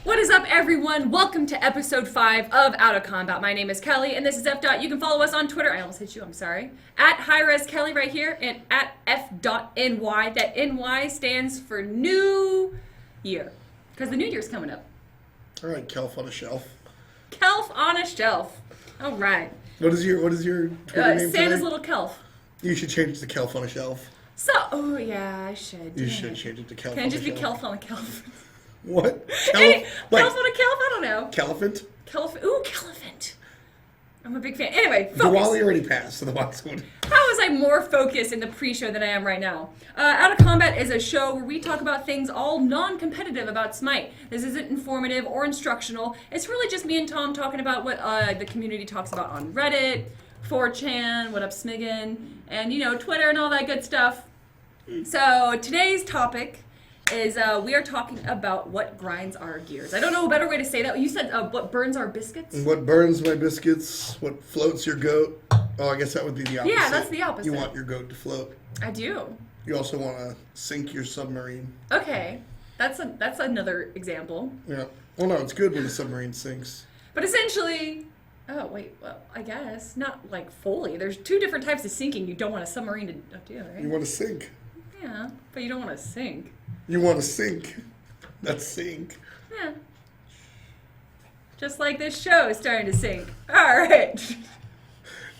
What is up, everyone? Welcome to episode 5 of Out of Combat. My name is Kelly, and this is F. You can follow us on Twitter. I almost hit you, I'm sorry. At Hi-Rez Kelly right here, and at F.NY. That NY stands for New Year, because the New Year's coming up. All right, Kelf on a shelf. Kelf on a shelf. All right. What is your Twitter name Santa's today? Little Kelf. You should change it to Kelf on a shelf. So, oh yeah, I should. You should change it to Kelf on a shelf. Can it just be Kelf on a Kelf? What? Hey, Kelf on a Kelf? I don't know. Celephant? Ooh, Celephant. I'm a big fan. Anyway, focus. Diwali already passed, so the box one. How was I more focused in the pre-show than I am right now? Out of Combat is a show where we talk about things all non-competitive about Smite. This isn't informative or instructional. It's really just me and Tom talking about what the community talks about on Reddit, 4chan, what up Smiggin, and Twitter and all that good stuff. So today's topic is we are talking about what grinds our gears. I don't know a better way to say that. You said what burns our biscuits? What burns my biscuits? What floats your goat? Oh, I guess that would be the opposite. Yeah, that's the opposite. You want your goat to float. I do. You also want to sink your submarine. Okay, that's another example. Yeah. Well, no, it's good when the submarine sinks. But essentially, well, I guess not like fully. There's two different types of sinking. You don't want a submarine to do, right? You want to sink. Yeah, but you don't want to sink. You want to sink. Not sink. Yeah. Just like this show is starting to sink. All right.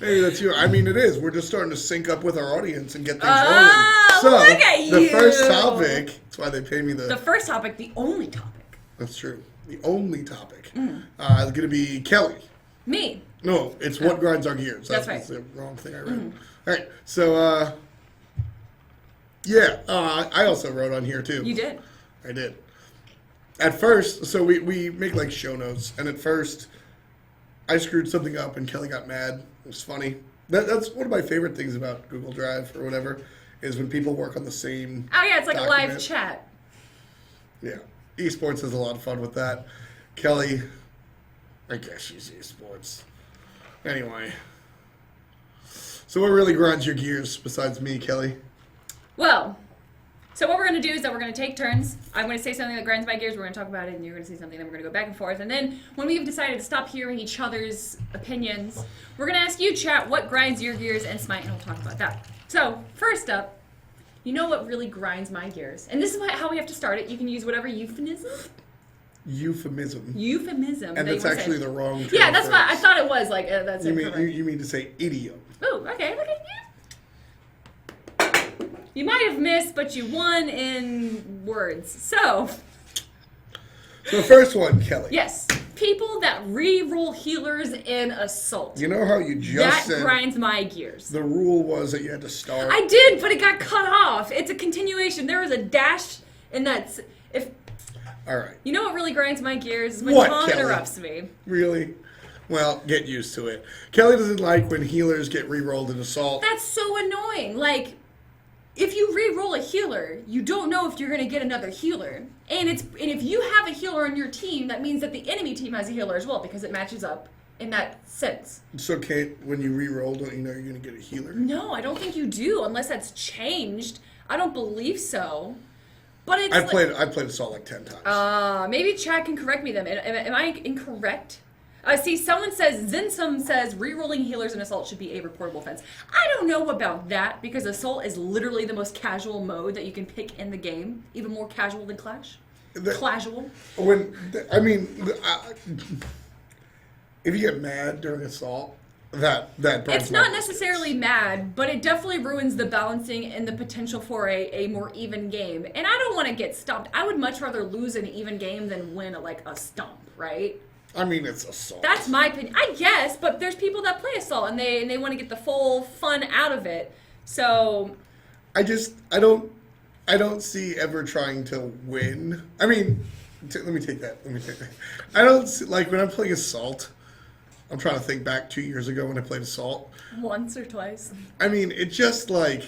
Maybe that's you. I mean, it is. We're just starting to sync up with our audience and get things rolling. So, look at you. The first topic, that's why they pay me The first topic, the only topic. That's true. The only topic is going to be Kelly. Me. No, it's what grinds our gears. That's right. That's the wrong thing I read. All right, so, I also wrote on here, too. You did. I did. At first, so we make, like, show notes, and at first, I screwed something up, and Kelly got mad. It was funny. That's one of my favorite things about Google Drive, or whatever, is when people work on the same Oh, yeah, it's like document. a live chat. Yeah. Esports is a lot of fun with that. Kelly, I guess she's esports. Anyway. So what really grinds your gears besides me, Kelly? Well, so what we're going to do is that we're going to take turns. I'm going to say something that grinds my gears. We're going to talk about it, and you're going to say something, then we're going to go back and forth. And then when we've decided to stop hearing each other's opinions, we're going to ask you, chat, what grinds your gears and Smite, and we'll talk about that. So, first up, you know what really grinds my gears? And this is how we have to start it. You can use whatever euphemism. Euphemism. that And that's you wanna actually say. the wrong term. Yeah, that's why I thought it was like, that's you it. mean, you mean to say idiom. Oh, okay, look at you. You might have missed, but you won in words. So the first one, Kelly. yes, people that re-roll healers in Assault. You know how you just That said grinds my gears. the rule was that you had to start? I did, but it got cut off. It's a continuation. There was a dash in that. All right. You know what really grinds my gears is when What, Tom Kelly? interrupts me. Really? Well, get used to it. Kelly doesn't like when healers get re-rolled in Assault. That's so annoying. Like, if you re-roll a healer, you don't know if you're going to get another healer. And if you have a healer on your team, that means that the enemy team has a healer as well, because it matches up in that sense. So, Kate, when you re-roll, don't you know you're going to get a healer? No, I don't think you do, unless that's changed. I don't believe so. But it's I played Assault like 10 times. maybe Chad can correct me then. Am I incorrect? See, Zinsum says re-rolling healers in Assault should be a reportable offense. I don't know about that, because Assault is literally the most casual mode that you can pick in the game. Even more casual than Clash. Casual. If you get mad during Assault, that burns It's my not biscuits. necessarily mad, but it definitely ruins the balancing and the potential for a more even game. And I don't want to get stomped. I would much rather lose an even game than win a stomp, right? I mean, it's Assault. That's my opinion. I guess, but there's people that play Assault and they want to get the full fun out of it. So I don't see ever trying to win. I mean, let me take that. I don't see, like, when I'm playing Assault, I'm trying to think back 2 years ago when I played Assault. once or twice. I mean, it's just like,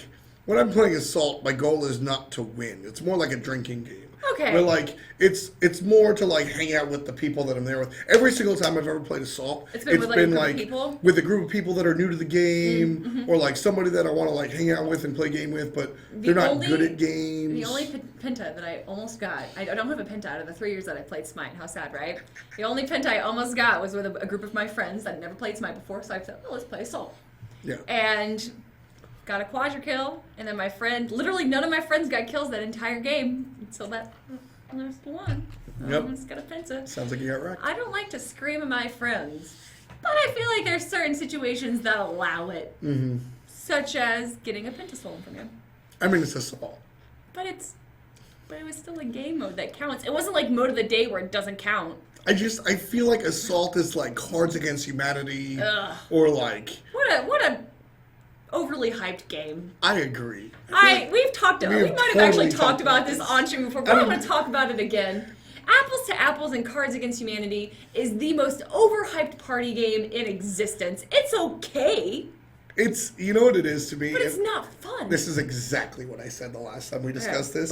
when I'm playing Assault, my goal is not to win. It's more like a drinking game. Okay. Where like it's more to like hang out with the people that I'm there with. Every single time I've ever played Assault, it's been with like a group of people? with a group of people that are new to the game, or like somebody that I want to like hang out with and play game with, but they're not good at games. The only penta that I almost got, I don't have a penta out of the 3 years that I played Smite. How sad, right? The only penta I almost got was with a group of my friends that had never played Smite before, so I said, oh, let's play Assault. Yeah. And got a quadra kill, and then my friend, literally none of my friends got kills that entire game until that last one. Yep. I just got a penta. Sounds like you got wrecked. I don't like to scream at my friends, but I feel like there's certain situations that allow it, such as getting a penta stolen from you. I mean, it's Assault. But it was still a game mode that counts. It wasn't like mode of the day where it doesn't count. I feel like Assault is like Cards Against Humanity, or like What a overly hyped game. I agree. We might have actually talked about this on stream before, but I'm going to talk about it again. Apples to Apples and Cards Against Humanity is the most overhyped party game in existence. It's okay, It's, you know what it is to me? but it's not fun. This is exactly what I said the last time we discussed this.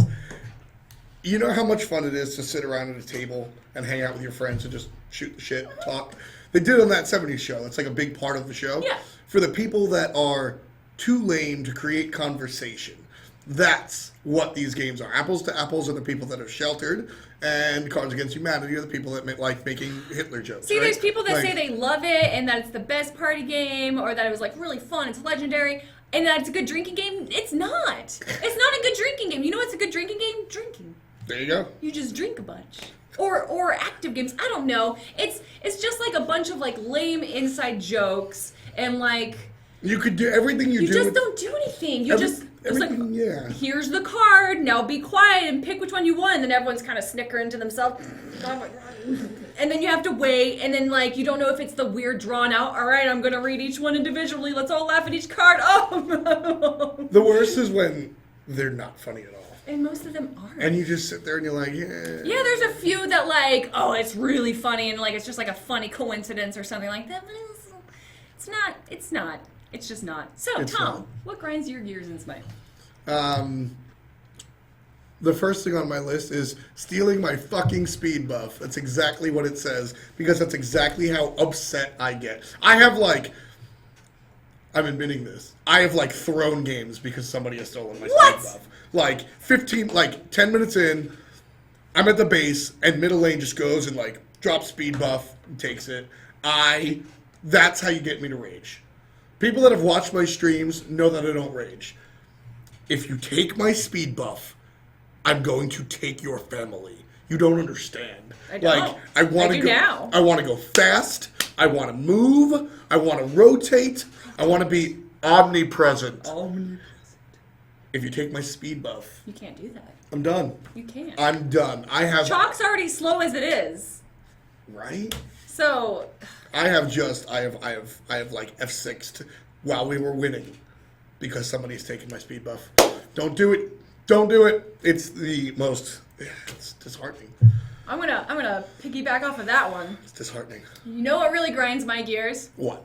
You know how much fun it is to sit around at a table and hang out with your friends and just shoot the shit, talk? They did on that 70s show. It's like a big part of the show. Yeah. For the people that are too lame to create conversation, that's what these games are. Apples to Apples are the people that are sheltered, and Cards Against Humanity are the people that like making Hitler jokes. See, right? there's people that Like, say they love it and that it's the best party game or that it was like really fun, it's legendary, and that it's a good drinking game. It's not. It's not a good drinking game. You know what's a good drinking game? Drinking. There you go. You just drink a bunch. Or active games. I don't know. It's just like a bunch of like lame inside jokes and like You could do everything you do. you just with- don't do anything. You just it's like everything, yeah. here's the card. Now be quiet and pick which one you want. And then everyone's kind of snickering to themselves. And then you have to wait. And then like you don't know if it's the weird drawn out. All right, I'm gonna read each one individually. Let's all laugh at each card. Oh. The worst is when they're not funny at all. And most of them aren't. And you just sit there and you're like, yeah. Yeah, there's a few that like, oh, it's really funny and like it's just like a funny coincidence or something like that. But it's not. It's just not. So, It's Tom, not. what grinds your gears in Smite? The first thing on my list is stealing my fucking speed buff. That's exactly what it says, because that's exactly how upset I get. I'm admitting this. I have like thrown games because somebody has stolen my What? speed buff. Like 10 minutes in, I'm at the base and middle lane just goes and like drops speed buff and takes it. That's how you get me to rage. People that have watched my streams know that I don't rage. If you take my speed buff, I'm going to take your family. You don't understand. I don't. Like I want I to do go. now. I want to go fast. I want to move. I want to rotate. I want to be omnipresent. If you take my speed buff, You can't do that. I'm done. You can't. I'm done. I have Chalk's already slow as it is. right. So, I have like F6'd while we were winning because somebody's taken my speed buff. Don't do it. Don't do it. It's the most. It's disheartening. I'm gonna piggyback off of that one. It's disheartening. You know what really grinds my gears? What?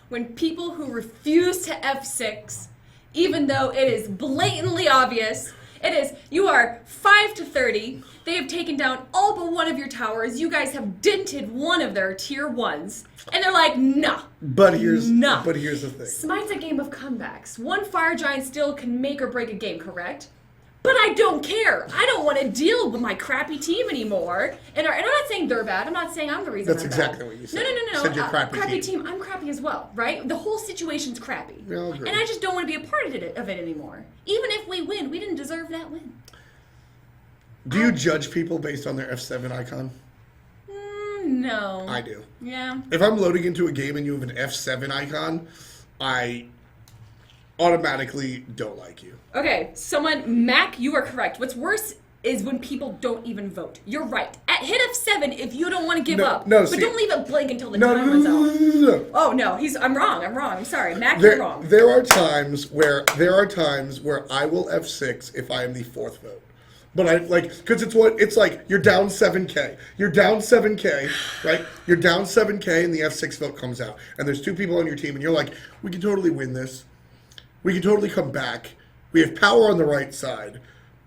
When people who refuse to F6, even though it is blatantly obvious, it is, you are 5 to 30, they have taken down all but one of your towers, you guys have dented one of their tier 1s, and they're like, nah. But here's Nah. the thing. Smite's a game of comebacks. One fire giant still can make or break a game, correct? But I don't care. I don't want to deal with my crappy team anymore. And I'm not saying they're bad. I'm not saying I'm the reason That's they're exactly bad. what you said. No. You said you're crappy team. I'm crappy as well, right? The whole situation's crappy. Yeah, I'll agree. And I just don't want to be a part of it anymore. Even if we win, we didn't deserve that win. Do you judge people based on their F7 icon? No. I do. Yeah. If I'm loading into a game and you have an F7 icon, I automatically don't like you. Okay, Mac, you are correct. What's worse is when people don't even vote. You're right. Hit F7 if you don't want to give up. No, but see, don't leave it blank until the time runs out. No. Oh no, I'm wrong. I'm sorry. Mac, you're wrong. There are times where I will F6 if I am the fourth vote. But I because it's like you're down 7K. You're down 7K, right? You're down 7K and the F6 vote comes out. And there's two people on your team and you're like, we can totally win this. We can totally come back. We have power on the right side.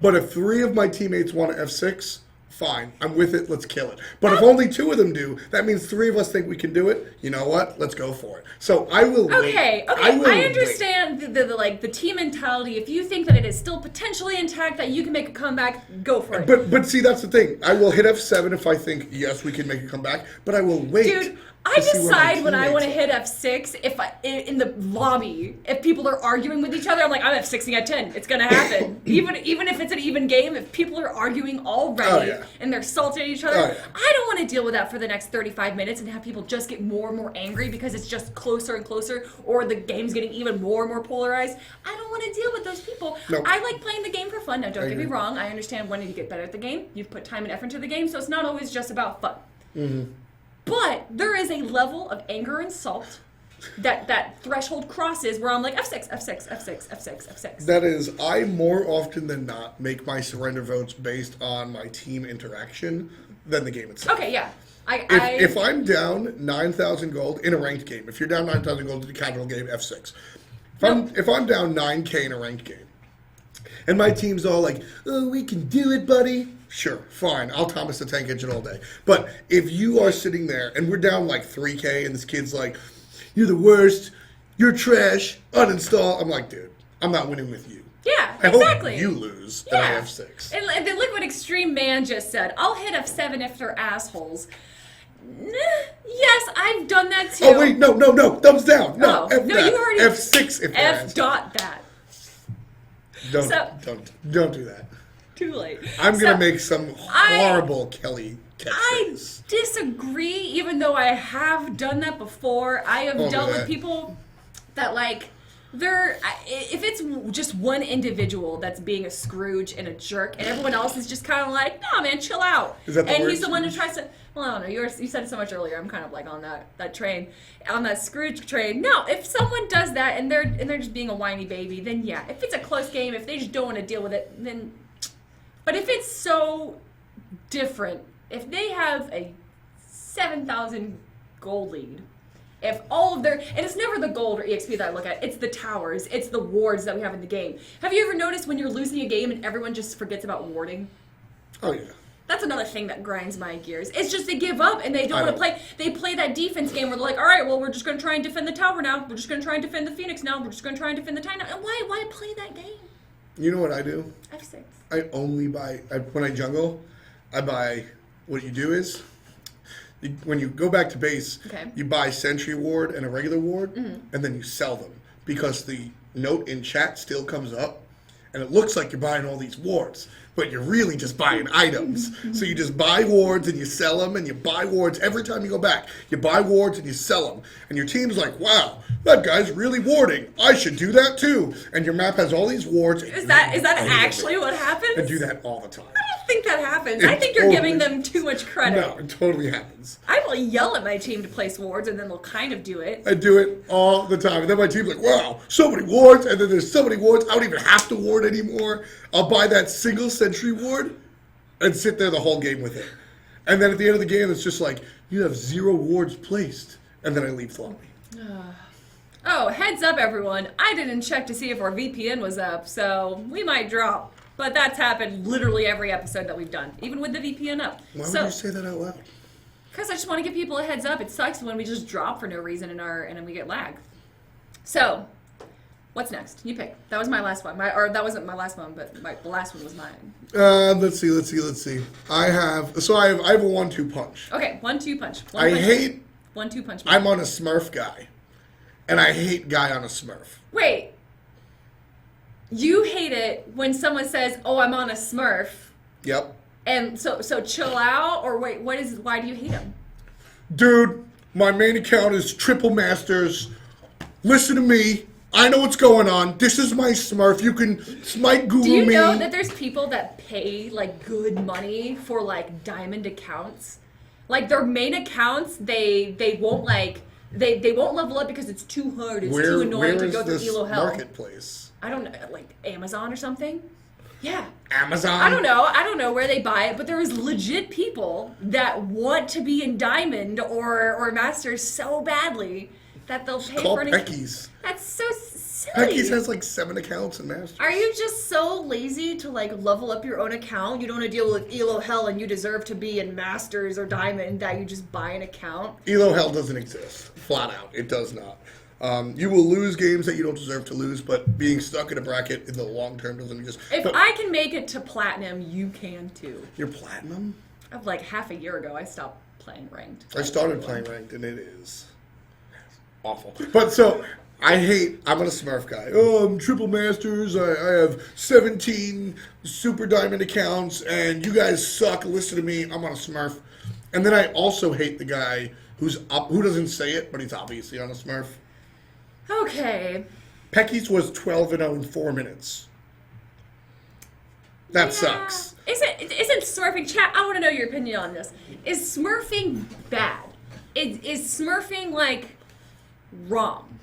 But if 3 of my teammates want to F6, fine. I'm with it. Let's kill it. But if only 2 of them do, that means 3 of us think we can do it. You know what? Let's go for it. So I will wait. Okay, I understand the team mentality. If you think that it is still potentially intact, that you can make a comeback, go for it. But see, that's the thing. I will hit F7 if I think, yes, we can make a comeback, but I will wait. Dude, I decide when I want to hit F6 if in the lobby, if people are arguing with each other, I'm like, I'm F6ing at 10. It's going to happen. even if it's an even game, if people are arguing already and they're salting at each other, I don't want to deal with that for the next 35 minutes and have people just get more and more angry because it's just closer and closer, or the game's getting even more and more polarized. I don't want to deal with those people. Nope. I like playing the game for fun. Now, don't get me wrong. I understand wanting to get better at the game. You've put time and effort into the game, so it's not always just about fun. Mm-hmm. But there is a level of anger and salt that threshold crosses where I'm like, F6, F6, F6, F6, F6. That is, I more often than not make my surrender votes based on my team interaction than the game itself. Okay, yeah. If I'm down 9,000 gold in a ranked game, if you're down 9,000 gold in a casual game, F6. If I'm down 9k in a ranked game, and my team's all like, oh, we can do it, buddy. Sure, fine. I'll Thomas the Tank Engine all day. But if you are sitting there and we're down like 3k and this kid's like, you're the worst, you're trash, uninstall. I'm like, dude, I'm not winning with you. Yeah, I exactly. hope you lose and I have 6. And the Liquid Extreme man just said, I'll hit F7 if they're assholes. Yes, I've done that too. Oh, wait, no. Thumbs down. No, F no, that. you already... F6 if they're F assholes. dot that. Don't do that. Too late. I'm going to make some horrible Kelly catchphrase. I disagree, even though I have done that before. I have dealt with people that, like, if it's just one individual that's being a Scrooge and a jerk, and everyone else is just kind of like, nah, man, chill out. Is that the and worst? he's the one who tries to, well, I don't know, you said it so much earlier, I'm kind of like on that train, on that Scrooge train. No, if someone does that and they're just being a whiny baby, then yeah. If it's a close game, if they just don't want to deal with it, then... But if it's so different, if they have a 7,000 gold lead, if all of their, and it's never the gold or EXP that I look at, it's the towers, it's the wards that we have in the game. Have you ever noticed when you're losing a game and everyone just forgets about warding? Oh, yeah. That's another thing that grinds my gears. It's just they give up and they don't want to play. They play that defense game where they're like, all right, well, we're just going to try and defend the tower now. We're just going to try and defend the Phoenix now. We're just going to try and defend the Titan now. And why play that game? You know what I do? F6. I only buy, when I jungle, I buy, what you do is, when you go back to base, you buy Sentry Ward and a regular ward, and then you sell them. Because the note in chat still comes up, and it looks like you're buying all these wards, but you're really just buying items. So you just buy wards and you sell them, and you buy wards every time you go back. You buy wards and you sell them. And your team's like, wow, that guy's really warding. I should do that too. And your map has all these wards. Is that actually what happens? I do that all the time. I don't think that happens. I think you're giving them too much credit. No, it totally happens. I will yell at my team to place wards, and then they'll kind of do it. I do it all the time. And then my team's like, wow, so many wards. And then there's so many wards, I don't even have to ward anymore. I'll buy that single sentry ward and sit there the whole game with it. And then at the end of the game, it's just like, you have 0 wards placed. And then I leave floppy. Oh, heads up, everyone. I didn't check to see if our VPN was up, so we might drop. But that's happened literally every episode that we've done, even with the VPN up. Why would you say that out loud? Because I just want to give people a heads up. It sucks when we just drop for no reason and then we get lag. So, what's next? You pick. That was my last one. Or that wasn't my last one, but the last one was mine. Let's see. I have a 1-2 punch. Okay, 1-2 punch. I hate 1-2 punch. I'm on a Smurf guy. And I hate guy on a Smurf. Wait. You hate it when someone says, "Oh, I'm on a Smurf." Yep. And so chill out, or wait, why do you hate him? Dude, my main account is Triple Masters. Listen to me. I know what's going on. This is my Smurf. You can Smite Google me. Do you know that there's people that pay like good money for like diamond accounts? Like their main accounts, they won't like they won't level up because it's too hard. It's too annoying to go through Elo hell. Marketplace? I don't know, like Amazon or something. Yeah. Amazon? I don't know where they buy it, but there is legit people that want to be in Diamond or Masters so badly that they'll pay Call for Pecky's. That's so silly. Pecky's has like 7 accounts in Masters. Are you just so lazy to like level up your own account? You don't want to deal with Elo Hell and you deserve to be in Masters or Diamond that you just buy an account? Elo Hell doesn't exist. Flat out. It does not. You will lose games that you don't deserve to lose, but being stuck in a bracket in the long term doesn't exist. If but I can make it to platinum, you can too. you're platinum? Of like half a year ago, I stopped playing ranked. I started playing ranked, and it is awful. But so, I'm a Smurf guy. Oh, I'm triple masters. I have 17 super diamond accounts, and you guys suck. Listen to me. I'm on a Smurf. And then I also hate the guy who doesn't say it, but he's obviously on a Smurf. Okay. Pecky's was 12-0 in 4 minutes. That sucks. Isn't Smurfing, chat, I want to know your opinion on this. Is Smurfing bad? Is Smurfing, like, wrong?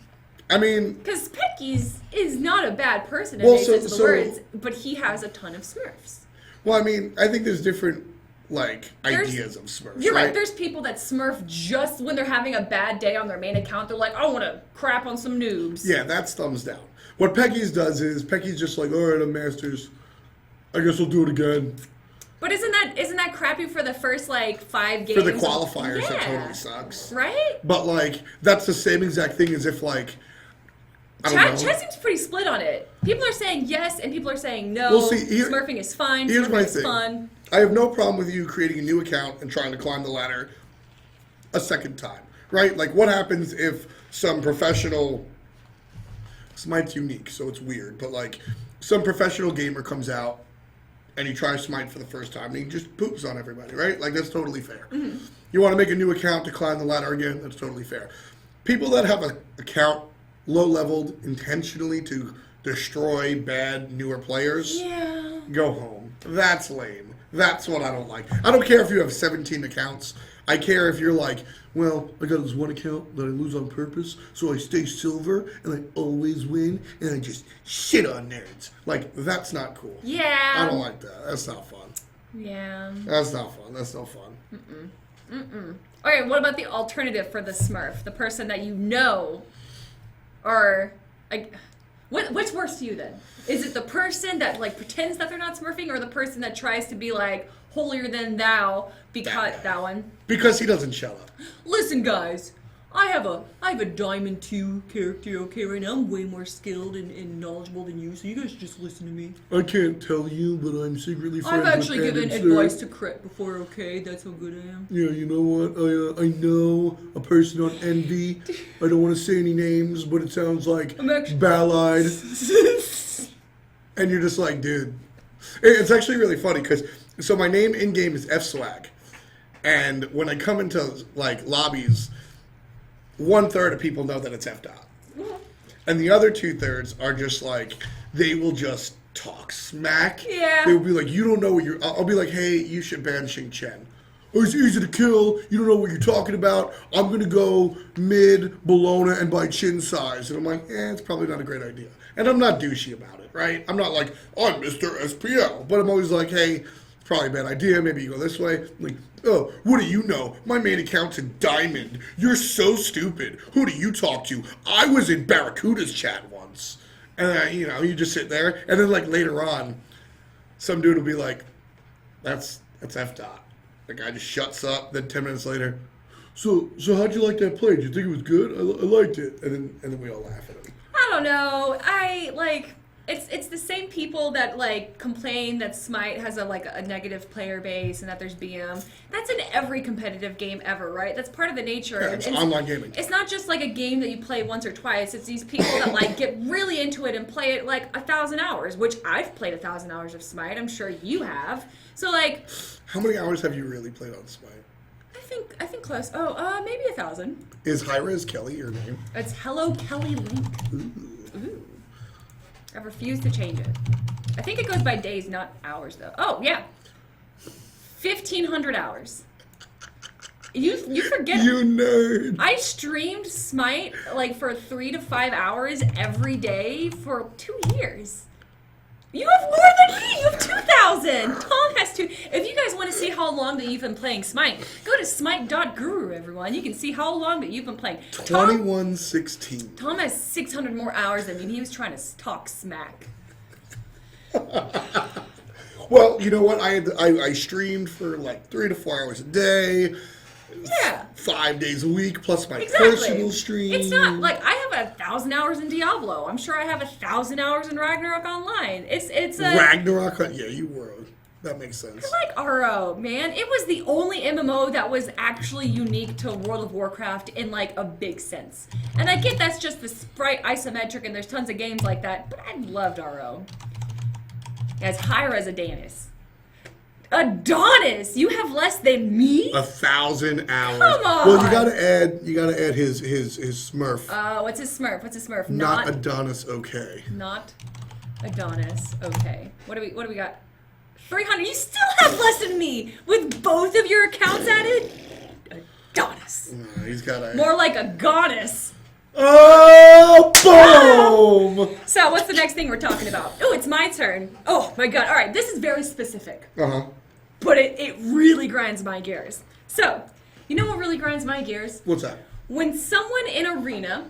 I mean... Because Pecky's is not a bad person in Well, any sense of the words, but he has a ton of Smurfs. Well, I mean, I think there's different, like, ideas of Smurfs, You're right. There's people that Smurf just when they're having a bad day on their main account. They're like, I want to crap on some noobs. Yeah, that's thumbs down. What Pecky's does is, Pecky's just like, all right, I'm Masters. I guess I'll do it again. But isn't that crappy for the first, like, 5 games? For the qualifiers, Yeah. that totally sucks. Right? But, like, that's the same exact thing as if, like, I don't know. Chat seems pretty split on it. People are saying yes, and people are saying no. Well, see, Smurfing is fine. Here's Smurfing my is thing. fun. I have no problem with you creating a new account and trying to climb the ladder a second time, right? Like, what happens if some professional... Smite's unique, so it's weird, but, like, some professional gamer comes out and he tries Smite for the first time, and he just poops on everybody, right? Like, that's totally fair. Mm-hmm. You want to make a new account to climb the ladder again? That's totally fair. People that have an account low-leveled intentionally to destroy bad, newer players, Yeah. go home. That's lame. That's what I don't like. I don't care if you have 17 accounts. I care if you're like, well, I got this one account that I lose on purpose, so I stay silver, and I always win, and I just shit on nerds. Like, that's not cool. Yeah. I don't like that. That's not fun. Yeah. That's not fun. That's no fun. All right, what about the alternative for the Smurf? The person that you know are... Like, what's worse to you then? Is it the person that, like, pretends that they're not Smurfing, or the person that tries to be, like, holier than thou because... That one. Because he doesn't shut up. Listen, guys. I have a Diamond 2 character, okay, right now. I'm way more skilled and knowledgeable than you, so you guys just listen to me. I can't tell you, but I'm secretly friends I've actually with given Banter. advice to Cret before, okay? That's how good I am. Yeah, you know what? I know a person on Envy. I don't want to say any names, but it sounds like Ballad. And you're just like, dude. It's actually really funny, because... So my name in-game is F-Swag. And when I come into, like, lobbies... 1/3 of people know that it's F-Dot. And the other 2/3 are just like, they will just talk smack. Yeah. They will be like, you don't know what you're... I'll be like, hey, you should ban Xing Chen. Oh, it's easy to kill. You don't know what you're talking about. I'm going to go mid, Bologna, and buy chin size. And I'm like, it's probably not a great idea. And I'm not douchey about it, right? I'm not like, I'm Mr. SPL. But I'm always like, hey, it's probably a bad idea. Maybe you go this way. I'm like, oh, what do you know? My main account's in Diamond. You're so stupid. Who do you talk to? I was in Barracuda's chat once. And, you just sit there. And then, like, later on, some dude will be like, that's F-Dot. The guy just shuts up. Then 10 minutes later, so how'd you like that play? Did you think it was good? I liked it. And then we all laugh at him. I don't know. It's the same people that, like, complain that Smite has a negative player base and that there's BM. That's in every competitive game ever, right? That's part of the nature. Yeah, it's online gaming. It's not just like a game that you play once or twice. It's these people that, like, get really into it and play it like 1,000 hours, which I've played 1,000 hours of Smite. I'm sure you have. So, like, how many hours have you really played on Smite? I think close. Oh, maybe 1,000. Is Hi-Rez Kelly your name? It's Hello Kelly Link. Ooh. I refuse to change it. I think it goes by days, not hours, though. Oh, yeah. 1,500 hours. You forget. You nerd. I streamed Smite, like, for 3 to 5 hours every day for 2 years. You have more than me! You have 2,000! Tom has 2. If you guys want to see how long that you've been playing Smite, go to smite.guru, everyone. You can see how long that you've been playing. 2116. Tom has 600 more hours than me, and he was trying to talk smack. Well, you know what? I streamed for like 3 to 4 hours a day. Yeah. 5 days a week, plus my Exactly. personal stream. It's not like I have 1,000 hours in Diablo. I'm sure I have 1,000 hours in Ragnarok Online. It's a Ragnarok. Yeah, you were. That makes sense. I like RO, man. It was the only MMO that was actually unique to World of Warcraft in like a big sense. And I get that's just the sprite isometric, and there's tons of games like that, but I loved RO. As Hi-Rez Adonis. Adonis, you have less than me? 1,000 hours. Come on. Well, you gotta add his Smurf. What's his Smurf? What's his Smurf? Not Adonis. Okay. Not Adonis. Okay. What do we got? 300. You still have less than me with both of your accounts added. Adonis. He's got a More like a goddess. Oh, boom! So what's the next thing we're talking about? Oh, it's my turn. Oh my god. All right, this is very specific. But it really grinds my gears. So, you know what really grinds my gears? What's that? When someone in Arena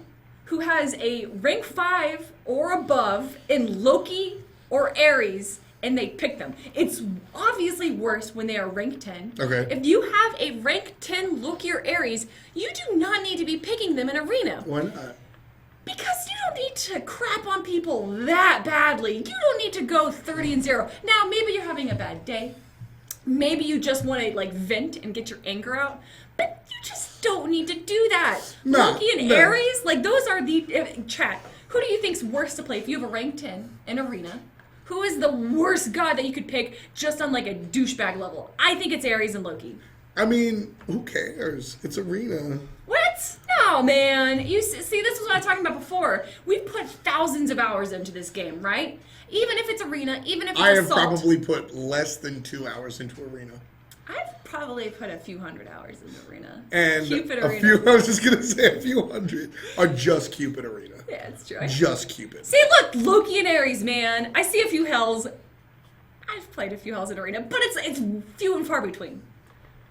who has a rank 5 or above in Loki or Ares and they pick them. It's obviously worse when they are rank 10. Okay. If you have a rank 10 Loki or Ares, you do not need to be picking them in Arena. Why not? Because you don't need to crap on people that badly. You don't need to go 30-0. Now, maybe you're having a bad day. Maybe you just want to like vent and get your anger out. But you just don't need to do that. No, Loki and Ares, like those are the... chat, who do you think's worse to play if you have a rank 10 in Arena? Who is the worst god that you could pick just on like a douchebag level? I think it's Ares and Loki. I mean, who cares? It's Arena. What? No, man. You see, this was what I was talking about before. We've put thousands of hours into this game, right? Even if it's Arena, even if it's I have Assault. probably put less than 2 hours into Arena. I've probably put a few hundred hours into Arena. And Cupid a Arena. few, I was just going to say a few hundred are just Cupid Arena. Yeah, it's true. Just Cupid. See, look, Loki and Ares, man. I see a few hells. I've played a few hells in Arena, but it's few and far between.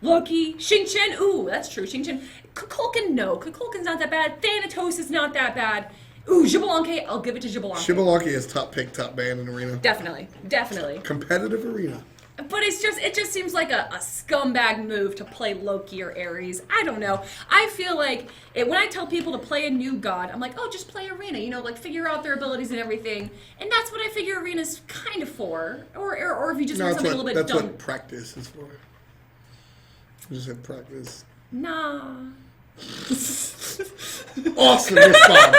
Loki, Xingqian, ooh, that's true. Xingqian, Kukulkan, no. Kukulkan's not that bad. Thanatos is not that bad. Ooh, Xbalanque, I'll give it to Xbalanque. Xbalanque is top pick, top ban in Arena. Definitely, definitely. Competitive Arena. But it just seems like a scumbag move to play Loki or Ares. I don't know. I feel like when I tell people to play a new god, I'm like, oh, just play Arena. You know, like figure out their abilities and everything. And that's what I figure Arena's kind of for. Or if you just want something a little bit that's dumb. what practice is for. You just have practice. Nah. Awesome response.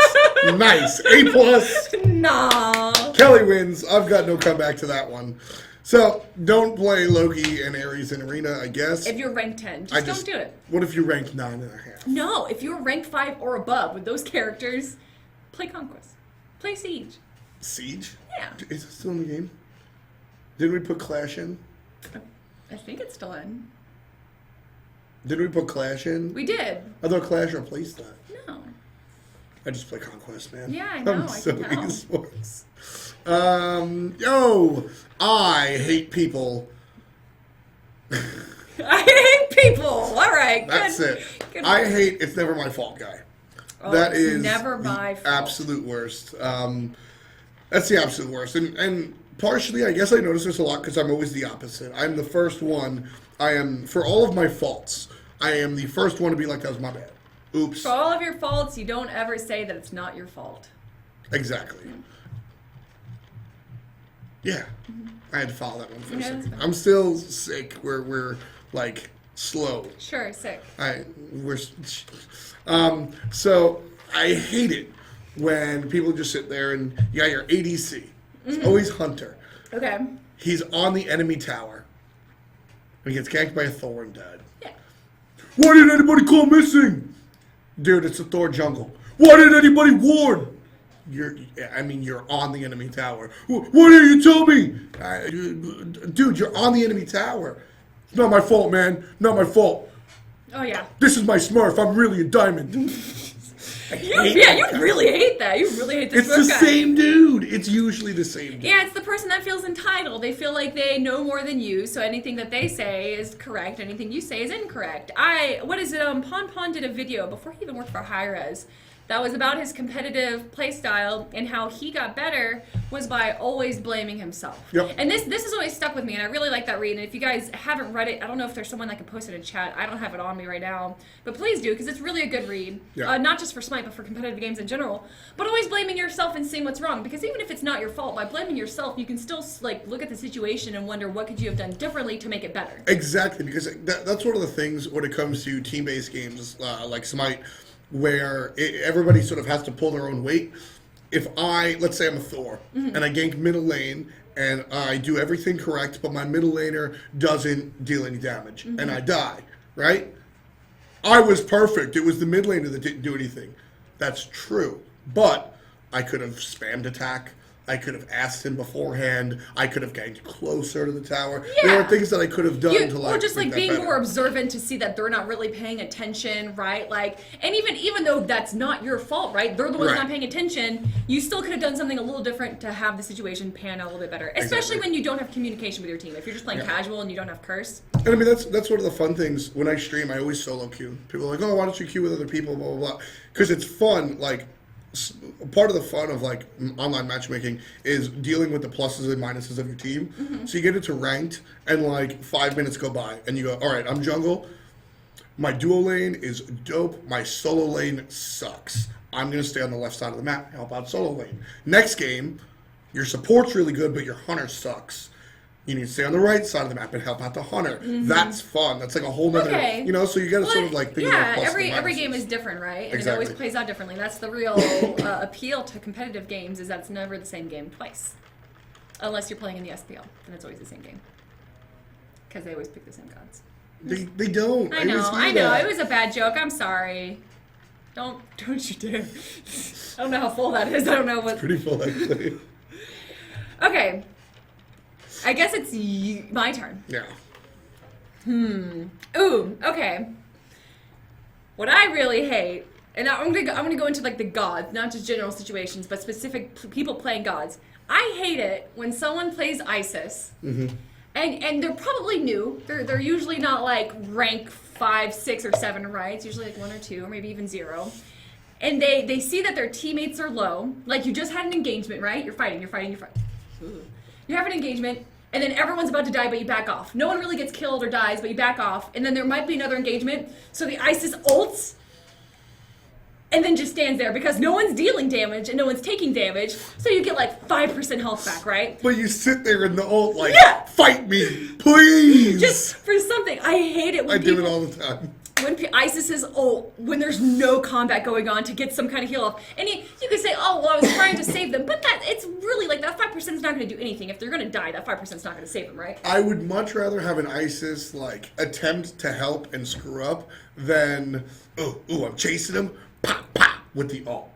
Nice. A+. Nah. Kelly wins. I've got no comeback to that one. So, don't play Loki and Ares in Arena, I guess. If you're rank 10, just don't do it. What if you rank 9.5? No, if you're rank 5 or above with those characters, play Conquest. Play Siege. Siege? Yeah. Is it still in the game? Didn't we put Clash in? I think it's still in. Didn't we put Clash in? We did. I thought Clash replaced that. No. I just play Conquest, man. Yeah, I know, I'm I so can tell. esports. I hate people. I hate people. All right. That's good. it. Good I one. hate it's never my fault, guy. Oh, That it's is never the my fault. absolute worst. That's the absolute worst. And partially, I guess I notice this a lot because I'm always the opposite. I'm the first one. For all of my faults, I am the first one to be like, that was my bad. Oops. For all of your faults, you don't ever say that it's not your fault. Exactly. Yeah. I had to follow that one for a Yeah, that's second. fine. I'm still sick. We're like slow. Sure, sick. So I hate it when people just sit there and you got your ADC. It's always Hunter. Okay. He's on the enemy tower. And he gets ganked by a Thor and died. Yeah. Why did anybody call missing? Dude, it's a Thor jungle. Why did anybody warn? You're on the enemy tower. Why didn't you tell me? Dude, you're on the enemy tower. It's not my fault, man. Not my fault. Oh, yeah. This is my Smurf. I'm really a diamond. You really hate that. You really hate this It's the guy. same dude. It's usually the same dude. Yeah, it's the person that feels entitled. They feel like they know more than you, so anything that they say is correct. Anything you say is incorrect. Pon did a video before he even worked for Hi-Rez that was about his competitive play style and how he got better was by always blaming himself. Yep. And this has always stuck with me, and I really like that read. And if you guys haven't read it, I don't know if there's someone that can post it in chat. I don't have it on me right now, but please do because it's really a good read. Yeah. Not just for Smite, but for competitive games in general. But always blaming yourself and seeing what's wrong, because even if it's not your fault, by blaming yourself, you can still like look at the situation and wonder what could you have done differently to make it better. Exactly, because that's one of the things when it comes to team-based games like Smite, where everybody sort of has to pull their own weight. If let's say I'm a Thor, and I gank middle lane, and I do everything correct, but my middle laner doesn't deal any damage, and I die, right? I was perfect. It was the mid laner that didn't do anything. That's true, but I could have spammed attack. I could have asked him beforehand. I could have ganked closer to the tower. Yeah. There are things that I could have done to like, or just make like that being better. more observant to see that they're not really paying attention, right? Like, and even though that's not your fault, right? They're the ones Right. not paying attention. You still could have done something a little different to have the situation pan out a little bit better, especially Exactly. when you don't have communication with your team. If you're just playing Yeah. casual and you don't have curse. And I mean, that's one of the fun things. When I stream, I always solo queue. People are like, oh, why don't you queue with other people, blah, blah, blah. Because it's fun. Like, part of the fun of, like, online matchmaking is dealing with the pluses and minuses of your team. So you get into ranked, and, like, 5 minutes go by, and you go, all right, I'm jungle. My duo lane is dope. My solo lane sucks. I'm going to stay on the left side of the map and help out solo lane. Next game, your support's really good, but your hunter sucks. You need to stay on the right side of the map and help out the hunter. That's fun. That's like a whole nother, Okay. so you got to sort of like think about yeah, plus every and game minuses. is different, right? And Exactly. it always plays out differently. That's the real appeal to competitive games is that it's never the same game twice, unless you're playing in the SPL, and it's always the same game because they always pick the same gods. They don't. I know. always hear that. It was a bad joke. I'm sorry. Don't you dare. I don't know how full that is. I don't know what. Pretty full, actually. Okay. I guess it's my turn. Yeah. Ooh, okay. What I really hate, and I'm gonna go into like the gods, not just general situations, but specific people playing gods. I hate it when someone plays Isis, and they're probably new. They're usually not like rank 5, 6, or 7, right? It's usually like 1 or 2, or maybe even 0. And they see that their teammates are low. Like you just had an engagement, right? You're fighting. Ooh. You have an engagement, and then everyone's about to die, but you back off. No one really gets killed or dies, but you back off. And then there might be another engagement, so the Isis ults, and then just stands there because no one's dealing damage and no one's taking damage, so you get like 5% health back, right? But you sit there in the ult like, Yeah. fight me, please. Just for something. I hate it when I do people... it all the time. When Isis is ult, when there's no combat going on to get some kind of heal off. And you could say, oh, well, I was trying to save them. But it's really like that 5% is not going to do anything. If they're going to die, that 5% is not going to save them, right? I would much rather have an Isis like attempt to help and screw up than, I'm chasing him, pop, pop, with the ult.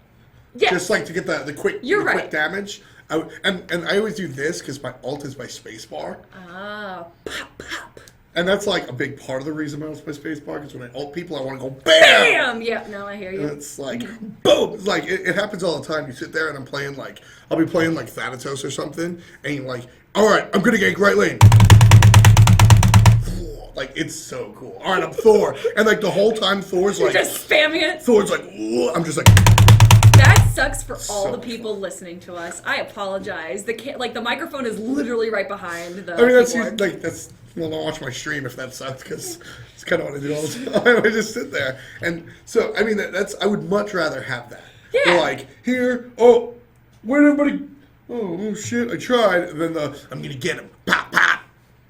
Yeah. Just like to get the quick, You're quick right. damage. And I always do this because my ult is my spacebar. Ah, pop, pop. And that's like a big part of the reason I ult my spacebar, because when I ult people, I want to go BAM! Bam! Yeah, no, I hear you. And it's like, boom! It's like, it happens all the time. You sit there and I'll be playing like Thanatos or something, and you're like, alright, I'm gonna gank right lane. Like, it's so cool. Alright, I'm Thor. And like the whole time Thor's You're like, just spamming it. Thor's like, "Ooh," I'm just like, That sucks for all So the people listening to us. I apologize. The microphone is literally right behind the I mean, that's keyboard. like, well, don't watch my stream if that sucks, because it's kind of what I do all the time. I just sit there. And so, I mean, I would much rather have that. Yeah. They're like, here, where'd everybody, oh shit, I tried. And then I'm going to get him, pop, pop.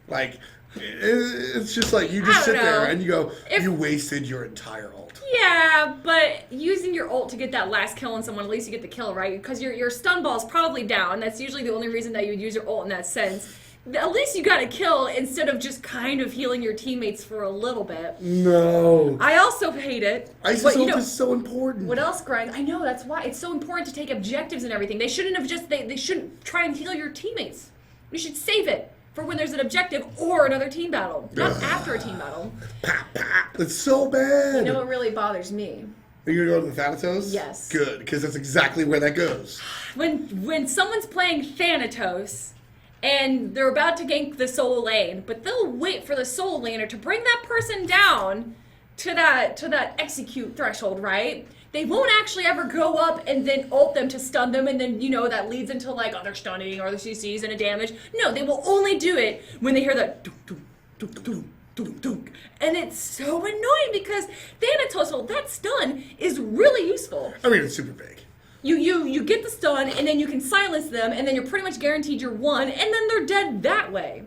Like, it's just like, you just I sit don't there know. and you go, If- you wasted your entire ult. Yeah, but using your ult to get that last kill on someone, at least you get the kill, right? Because your stun ball's probably down. That's usually the only reason that you would use your ult in that sense. At least you got a kill instead of just kind of healing your teammates for a little bit. No. I also hate it. Isis But, ult is so important. What else, Grind? I know, that's why. It's so important to take objectives and everything. They shouldn't have they shouldn't try and heal your teammates. You should save it for when there's an objective or another team battle. Not after a team battle. Pop, pop. It's so bad. You know what really bothers me? Are you gonna go to the Thanatos? Yes. Good, because that's exactly where that goes. When someone's playing Thanatos and they're about to gank the solo lane, but they'll wait for the solo laner to bring that person down to that execute threshold, right? They won't actually ever go up and then ult them to stun them, and then, that leads into, like, other stunning or the CCs and a damage. No, they will only do it when they hear that dunk, dunk, dunk, dunk, dunk, dunk. And it's so annoying because Thanatos ult, that stun, is really useful. I mean, it's super big. You get the stun, and then you can silence them, and then you're pretty much guaranteed you're one, and then they're dead that way.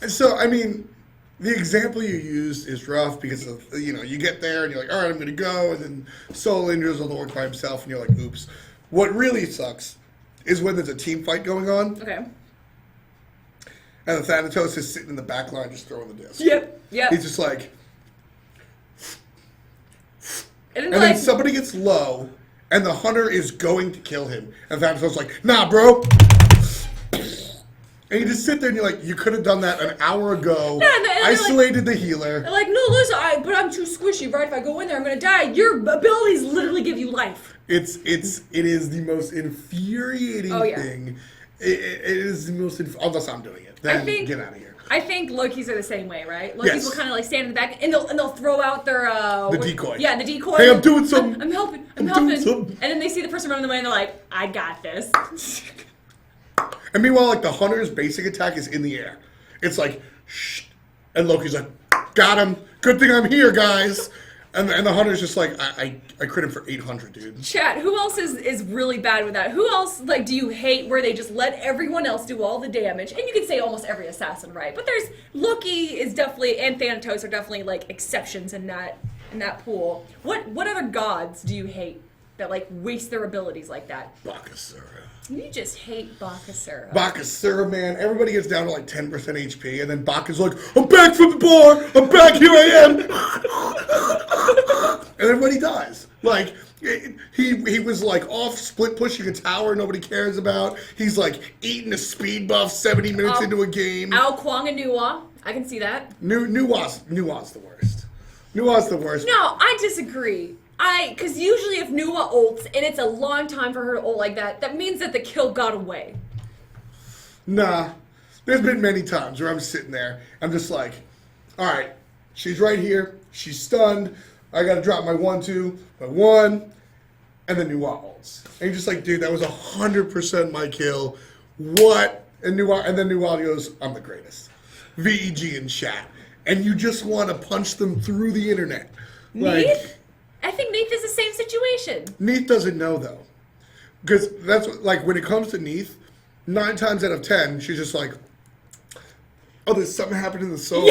So, I mean, the example you used is rough because of, you get there and you're like, all right, I'm going to go, and then Solo does all the work by himself, and you're like, oops. What really sucks is when there's a team fight going on, Okay. and the Thanatos is sitting in the back line just throwing the disc. Yep. He's just like, And and then somebody gets low, and the hunter is going to kill him, and Thanatos is like, nah, bro. And you just sit there and you're like, you could have done that an hour ago. Yeah, and they're isolated the healer. They're like, no, listen, but I'm too squishy, right? If I go in there, I'm gonna die. Your abilities literally give you life. It is the most infuriating thing. It is the most unless I'm doing it. Then get out of here. I think Lokis are the same way, right? Lokis Yes. will kind of like stand in the back and they'll throw out their The decoy. Yeah, the decoy. Hey, I'm doing something. I'm helping. I'm doing something. And then they see the person running away and they're like, I got this. And meanwhile, like the hunter's basic attack is in the air. It's like, shh. And Loki's like, got him. Good thing I'm here, guys. And the hunter's just like, I crit him for 800, dude. Chat, who else is really bad with that? Who else, like, do you hate where they just let everyone else do all the damage? And you can say almost every assassin, right? But there's, Loki is definitely, and Thanatos are definitely, like, exceptions in that pool. What other gods do you hate that, like, waste their abilities like that? Bakasura. You just hate Bakasura. Bakasura, man. Everybody gets down to like 10% HP, and then Baka's like, I'm back from the bar. I'm back. Here I am. And everybody dies. Like, he was like off split pushing a tower nobody cares about. He's like eating a speed buff 70 minutes into a game. Ao Kwang and Nuwa. I can see that. Nuwa's the worst. Nuwa's the worst. No, I disagree. Because usually if Nuwa ults and it's a long time for her to ult like that, that means that the kill got away. Nah. There's been many times where I'm sitting there, I'm just like, all right, she's right here, she's stunned, I gotta drop my 1-2, my 1, and then Nuwa ults. And you're just like, dude, that was 100% my kill. What? And then Nuwa goes, I'm the greatest. VEG in chat. And you just want to punch them through the internet. Neith? I think Neith is the same situation. Neith doesn't know, though. Because that's what, like, when it comes to Neith, 9 times out of 10, she's just like, oh, there's something happened in the soul.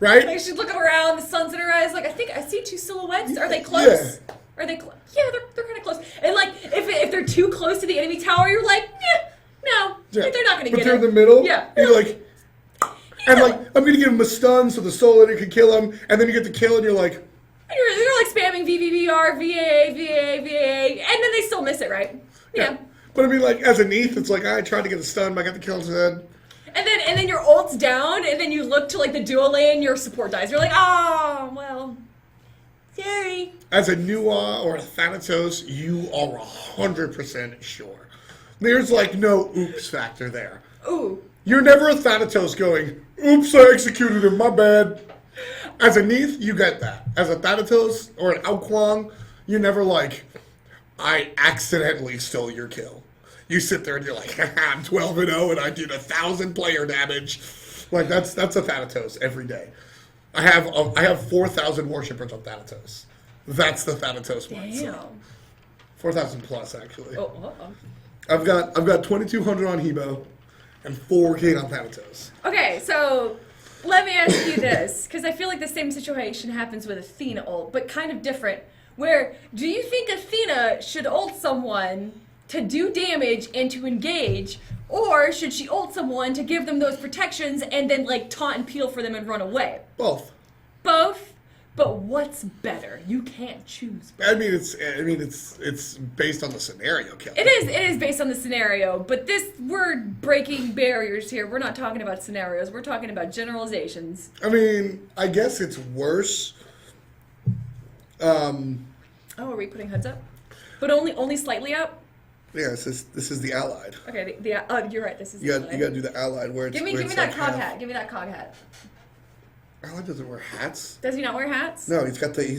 Right? Like, she's looking around, the sun's in her eyes, like, I think I see 2 silhouettes. Are they close? Yeah. Are they close? Yeah, they're kind of close. And, like, if they're too close to the enemy tower, you're like, no, they're not going to get it. But they're in the middle? Yeah. And you're like, and like, I'm going to give him a stun so the soul leader can kill him, and then you get the kill and you're like... You're like spamming VVVR, VA, and then they still miss it, right? Yeah. But I mean, like, as a Neith, it's like, I tried to get a stun, but I got the kill instead. And then your ult's down, and then you look to, like, the duo lane, your support dies. You're like, oh, well, sorry. As a Nuwa or a Thanatos, you are 100% sure. There's, like, no oops factor there. Ooh. You're never a Thanatos going, oops, I executed him, my bad. As a Neith, you get that. As a Thanatos or an Ao Kwang, you're never like, I accidentally stole your kill. You sit there and you're like, I'm 12-0 and I did 1,000 player damage. Like, that's a Thanatos every day. I have 4,000 worshippers on Thanatos. That's the Thanatos mindset. Damn. 4,000 plus, actually. Oh, uh-oh. I've got 2,200 on Hebo and 4K on Thanatos. Okay, so let me ask you this, because I feel like the same situation happens with Athena ult, but kind of different. Where, do you think Athena should ult someone to do damage and to engage, or should she ult someone to give them those protections and then, like, taunt and peel for them and run away? Both. Both? But what's better? You can't choose. I mean, it's based on the scenario, Kelly. It is based on the scenario, but we're breaking barriers here. We're not talking about scenarios. We're talking about generalizations. I mean, I guess it's worse Oh, are we putting heads up? But only slightly up? Yeah, this is the allied. Okay, you're right, this is You the got to do the allied where it's Give me where it's that like cog half- hat. Give me that cog hat. Allied doesn't wear hats. Does he not wear hats? No, he's got the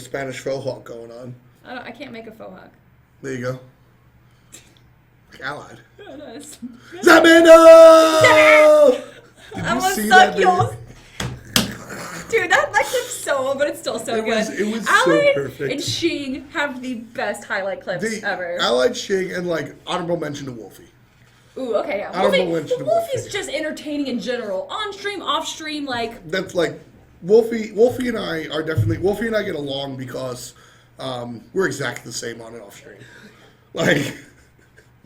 Spanish faux hawk going on. I can't make a faux hawk. There you go. Allied. Oh, nice. Zamino! Did I you almost see suck that yours. video? Dude, that clip's so old, but it's still so good. It was so Allied perfect. and Shing have the best highlight clips ever. Allied Shing and like honorable mention to Wolfie. Ooh, okay, yeah. Honorable mention to Wolfie's Wolfie. just entertaining in general. On stream, off stream, like... That's like Wolfie and I are definitely Wolfie and I get along because we're exactly the same on and off stream. Like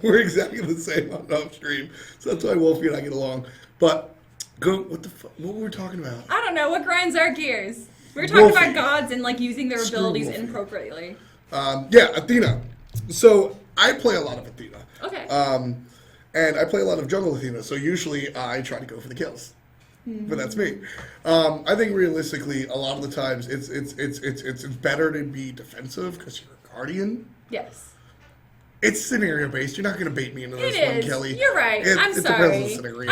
we're exactly the same on and off stream. So that's why Wolfie and I get along. But what were we talking about? I don't know, what grinds our gears? We were talking Wolfie. about gods and like using their Screw abilities Wolfie. inappropriately. Yeah, Athena. So I play a lot of Athena. Okay. And I play a lot of jungle Athena, so usually I try to go for the kills. But that's me. I think realistically, a lot of the times it's better to be defensive because you're a guardian. Yes. It's scenario based. You're not going to bait me into this It one, is. Kelly. You're right. I'm It sorry. depends on the scenario.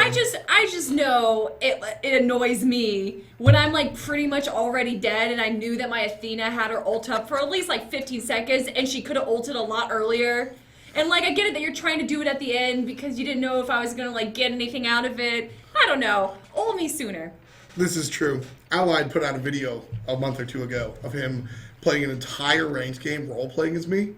I just know it annoys me when I'm like pretty much already dead and I knew that my Athena had her ult up for at least like 15 seconds and she could have ulted a lot earlier. And like I get it that you're trying to do it at the end because you didn't know if I was gonna like get anything out of it. I don't know. Ult me sooner. This is true. Allied put out a video a month or two ago of him playing an entire ranked game, role playing as me.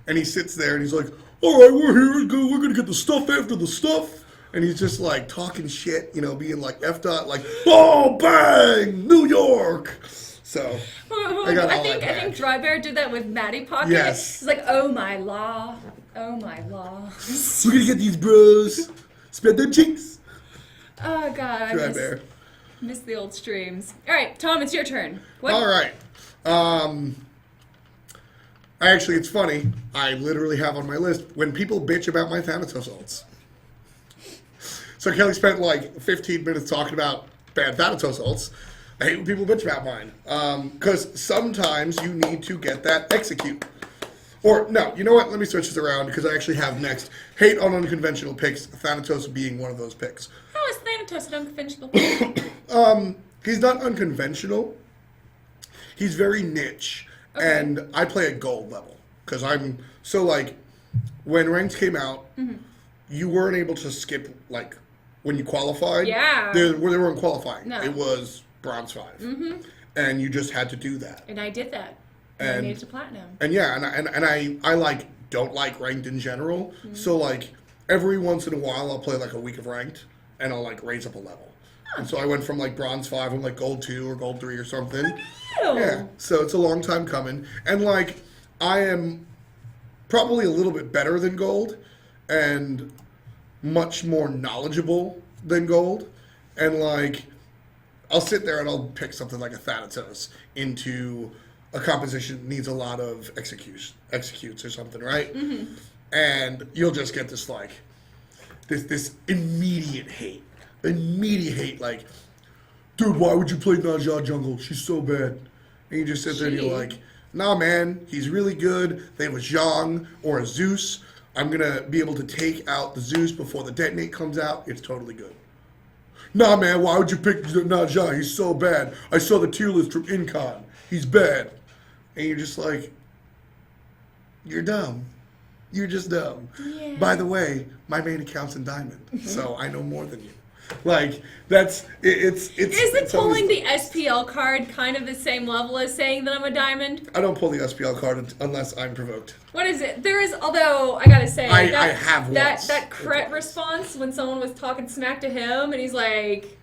And he sits there and he's like, all right, we're here. We're going to get the stuff after the stuff. And he's just like talking shit, being like F-dot, like, oh, bang, New York. So I think Dry Bear did that with Maddie Pocket. Yes. He's like, oh my law. Oh my law. We're going to get these bros. Spread their cheeks. Oh god, Dry Bear. miss the old streams. Alright, Tom, it's your turn. What? All right. Actually, it's funny. I literally have on my list when people bitch about my Thanatos ults. So Kelly spent like 15 minutes talking about bad Thanatos ults. I hate when people bitch about mine. Because sometimes you need to get that execute. Or, no, you know what? Let me switch this around because I actually have next. Hate on unconventional picks, Thanatos being one of those picks. How is Thanatos an unconventional? He's not unconventional. He's very niche. Okay. And I play at gold level. Because I'm... So, like, when ranked came out, you weren't able to skip, like, when you qualified. Yeah. They weren't qualifying. No. It was bronze 5. And you just had to do that. And I did that. And I And- made it to platinum. And yeah, and I like, don't like ranked in general. So, like, every once in a while I'll play, like, a week of ranked. And I'll, like, raise up a level. And so I went from, like, bronze 5 and, like, gold 2 or gold 3 or something. Ew. Yeah, so it's a long time coming. And, like, I am probably a little bit better than gold and much more knowledgeable than gold. And, like, I'll sit there and I'll pick something like a Thanatos into a composition that needs a lot of executes or something, right? And you'll just get this, like, this immediate hate. Like, dude, why would you play Najah jungle? She's so bad. And you just sit there and you're like, nah, man, he's really good. They have a Zhang or a Zeus. I'm going to be able to take out the Zeus before the detonate comes out. It's totally good. Nah, man, why would you pick Najah? He's so bad. I saw the tier list from Incon. He's bad. And you're just like, you're dumb. You're just dumb. Yeah. By the way, my main account's in Diamond, so I know more than you. Like, that's, it's Isn't it's always pulling the SPL card kind of the same level as saying that I'm a diamond? I don't pull the SPL card unless I'm provoked. What is it? There is, although I gotta say, I have once. that Cret response when someone was talking smack to him and he's like,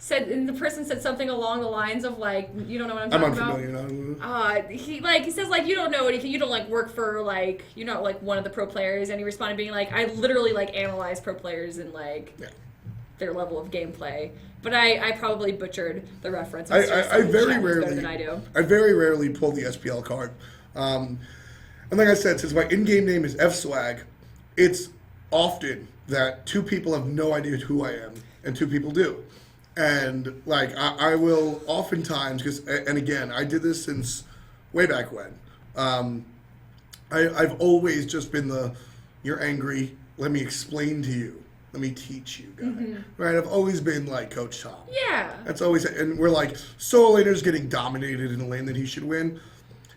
and the person said something along the lines of like, you don't know what I'm I'm talking unfamiliar. about. He says like, you don't know anything. You don't like work for like, you're not like one of the pro players. And he responded being like, I literally like analyze pro players and like. Yeah. Their level of gameplay, but I probably butchered the reference. I very rarely better than I do. I very rarely pull the SPL card. And like I said, since my in-game name is FSwag, it's often that two people have no idea who I am and two people do. And like I will oftentimes, and again, I did this since way back when. I've always just been you're angry, let me explain to you, let me teach you guy. Right? I've always been like Coach Tom. Yeah. That's always, and we're like, solo laner's getting dominated in a lane that he should win.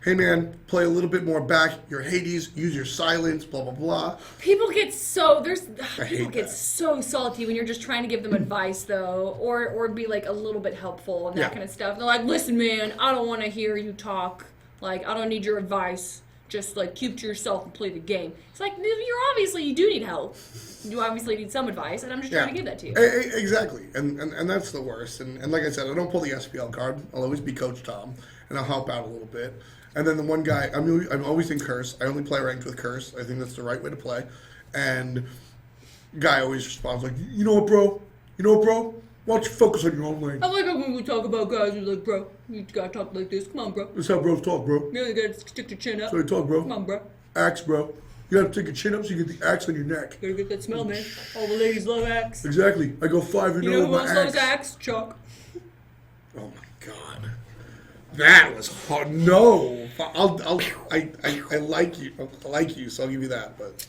Hey man, play a little bit more back. You're Hades, use your silence, blah, blah, blah. People get so that. so salty when you're just trying to give them advice though, or be like a little bit helpful and that kind of stuff. They're like, listen man, I don't want to hear you talk. Like, I don't need your advice. Just like keep to yourself and play the game. It's like, you do need help. You obviously need some advice, and I'm just trying to give that to you. Exactly, and that's the worst. And like I said, I don't pull the SPL card. I'll always be Coach Tom, and I'll help out a little bit. And then the one guy, I'm always in Curse. I only play ranked with Curse. I think that's the right way to play. And guy always responds like, you know what, bro? Why don't you focus on your own lane? I like it when we talk about guys who's like, bro, you gotta talk like this. Come on, bro. That's how bros talk, bro. Yeah, you gotta stick your chin up. That's how you talk, bro. Come on, bro. Axe, bro. You gotta take your chin up so you get the axe on your neck. You gotta get that smell, man. All the ladies love axe. Exactly. I go 5-0 You know with who my else axe. loves axe? Chuck. Oh my god, that was hard. No, I like you. I like you, so I'll give you that. But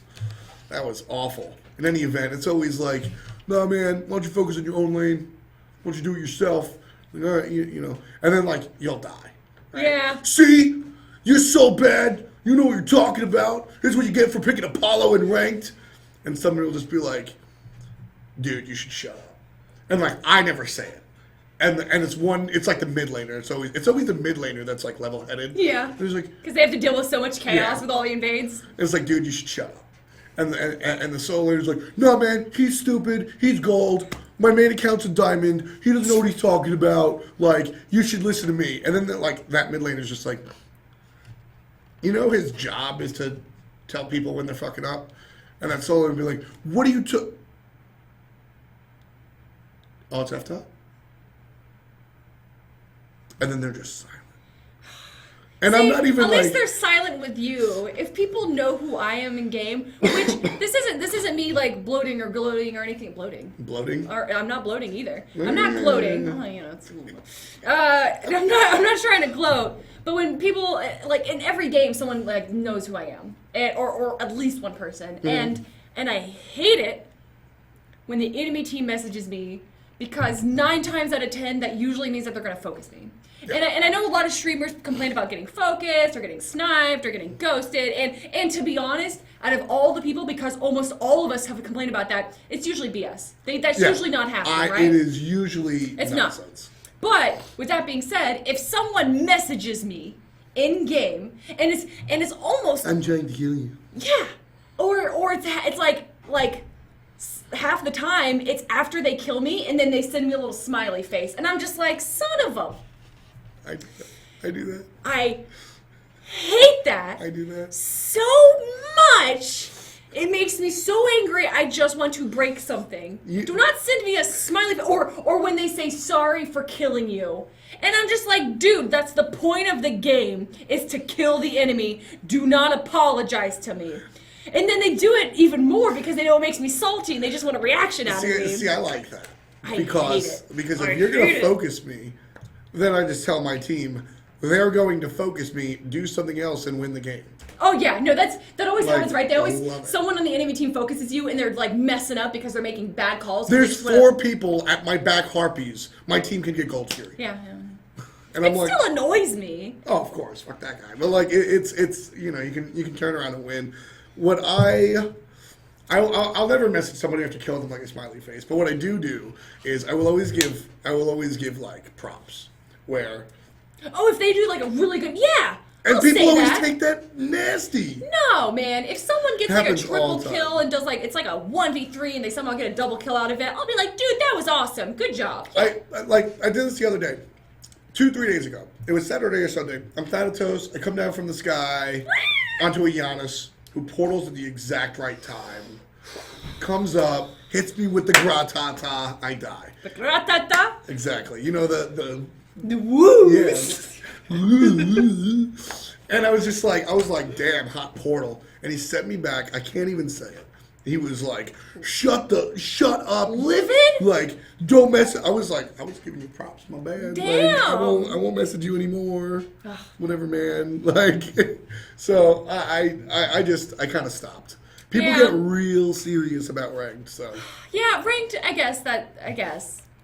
that was awful. In any event, it's always like, nah, man. Why don't you focus on your own lane? Why don't you do it yourself? Like, all right, you know. And then like you'll die. Right? Yeah. See, you're so bad. You know what you're talking about. Here's what you get for picking Apollo in ranked. And somebody will just be like, dude, you should shut up. And like I never say it. And it's like the mid laner. It's always the mid laner that's like level headed. Yeah. There's like, because they have to deal with so much chaos with all the invades. it's like, dude, you should shut up. And the solo laner's like, no man, he's stupid. He's gold. My main account's a diamond. He doesn't know what he's talking about. Like, you should listen to me. And then that mid laner's just like, you know, his job is to tell people when they're fucking up. And that solo would be like, what do you Oh, it's F top? And then they're just silent. And I'm not even at like... least they're silent with you. If people know who I am in game, which this isn't me like bloating or gloating or anything. Bloating? Or I'm not bloating either. I'm not gloating. Oh, you know, it's I'm not trying to gloat. But when people like in every game, someone like knows who I am, or at least one person, and I hate it when the enemy team messages me because 9 times out of 10 that usually means that they're gonna focus me. Yeah. And I know a lot of streamers complain about getting focused or getting sniped or getting ghosted. And to be honest, out of all the people, because almost all of us have complained about that, it's usually BS. That's usually not happening, right? It is usually nonsense. But with that being said, if someone messages me in game and it's almost I'm trying to kill you. Yeah, or it's like half the time it's after they kill me and then they send me a little smiley face and I'm just like, son of a. I do that. I hate that. I do that so much. It makes me so angry. I just want to break something. Do not send me a smiley face or when they say sorry for killing you. And I'm just like, dude, that's the point of the game is to kill the enemy. Do not apologize to me. And then they do it even more because they know it makes me salty and they just want a reaction out of me. See, I like that. I because hate it. Because if you're going to focus me, then I just tell my team, they're going to focus me, do something else, and win the game. Oh yeah, no, that always Like, happens, right? They always someone on the enemy team focuses you, and they're like messing up because they're making bad calls. There's 4 people at my back harpies. My team can get gold fury. Yeah. And It still annoys me. Oh, of course, fuck that guy. But like, it's you know, you can turn around and win. What I'll never message somebody after killing them like a smiley face. But what I do is I will always give like props where. Oh, if they do like a really good, yeah. And I'll people say always that. take that nasty. No, man. If someone gets like a Happens all triple the time. kill and does like it's like a 1v3 and they somehow get a double kill out of it, I'll be like, dude, that was awesome. Good job. I did this the other day. 2-3 days ago. It was Saturday or Sunday. I'm Thanatos. I come down from the sky onto a Giannis who portals at the exact right time. Comes up, hits me with the gratata. I die. The gratata. Exactly. You know the woo. yeah. And I was like, damn, hot portal. And he sent me back. I can't even say it. He was like, shut up. Livid? Like, don't mess. I was giving you props, my bad. Damn. Like, I won't message you anymore. Whatever, man. Like, so I kind of stopped. People get real serious about ranked, so. Yeah, ranked, I guess.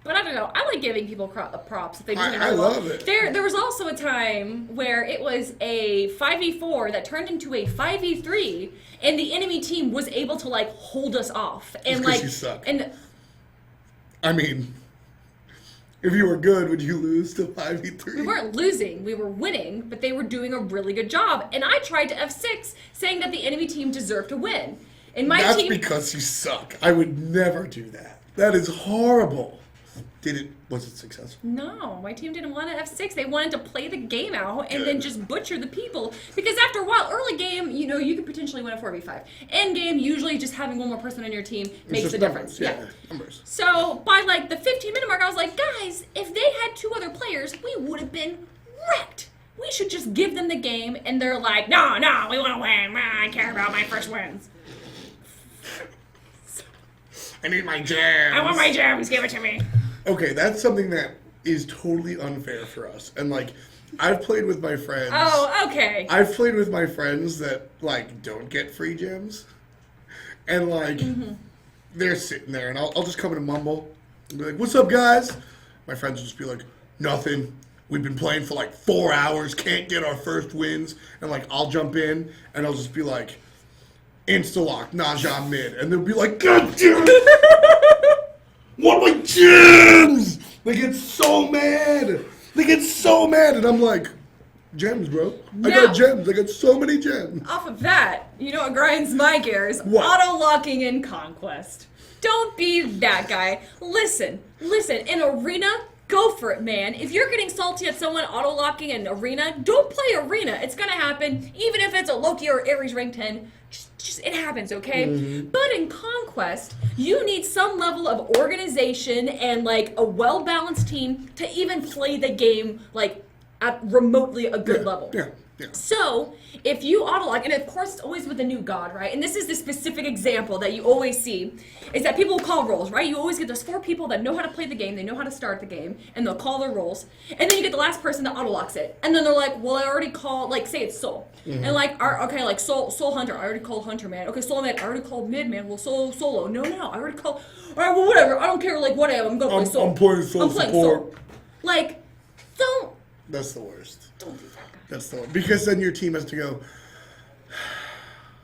But I don't know. I like giving people props if they do it. I love it. There was also a time where it was a 5v4 that turned into a 5v3, and the enemy team was able to like hold us off. And like, you suck. And I mean, if you were good, would you lose to 5v3? we weren't losing, we were winning, but they were doing a really good job. And I tried to F6, saying that the enemy team deserved to win. And my That's team. because you suck. I would never do that. That is horrible. Was it successful? No, my team didn't want to F6. They wanted to play the game out and then just butcher the people. Because after a while, early game, you know, you could potentially win a 4v5. End game, usually just having one more person on your team makes a difference. Yeah, numbers. So by like the 15-minute mark, I was like, guys, if they had 2 other players, we would have been wrecked. We should just give them the game. And they're like, no, we want to win. I care about my first wins. I need my jams. I want my gems. Give it to me. Okay, that's something that is totally unfair for us. And, like, I've played with my friends. Oh, okay. I've played with my friends that, like, don't get free gems. And, like, they're sitting there, and I'll just come in and mumble. And be like, what's up, guys? My friends will just be like, nothing. We've been playing for, like, 4 hours, can't get our first wins. And, like, I'll jump in, and I'll just be like, insta-lock, Naja mid. And they'll be like, God damn it! What are my gems? They get so mad. And I'm like, gems, bro. I got gems. I got so many gems. Off of that, you know what grinds my gears? What? Auto-locking in Conquest. Don't be that guy. Listen. In Arena, go for it, man. If you're getting salty at someone auto-locking in Arena, don't play Arena. It's gonna happen, even if it's a Loki or Ares rank 10. Just it happens, okay? But in Conquest, you need some level of organization and like a well-balanced team to even play the game like at remotely a good level. Yeah. So, if you autolock, and of course it's always with a new god, right? And this is the specific example that you always see, is that people will call roles, right? You always get those 4 people that know how to play the game, they know how to start the game, and they'll call their roles. And then you get the last person that autolocks it. And then they're like, well, I already called, like, say it's Soul. And like, okay, like Soul Hunter, I already called Hunter, man. Okay, Soul Mid, I already called Mid, man. Well, Solo. No, I already called, alright, well, whatever. I don't care, like, whatever. I'm gonna play Soul. I'm playing Soul support. Like, don't. That's the worst. Don't do that, guy. That's the worst. Because then your team has to go,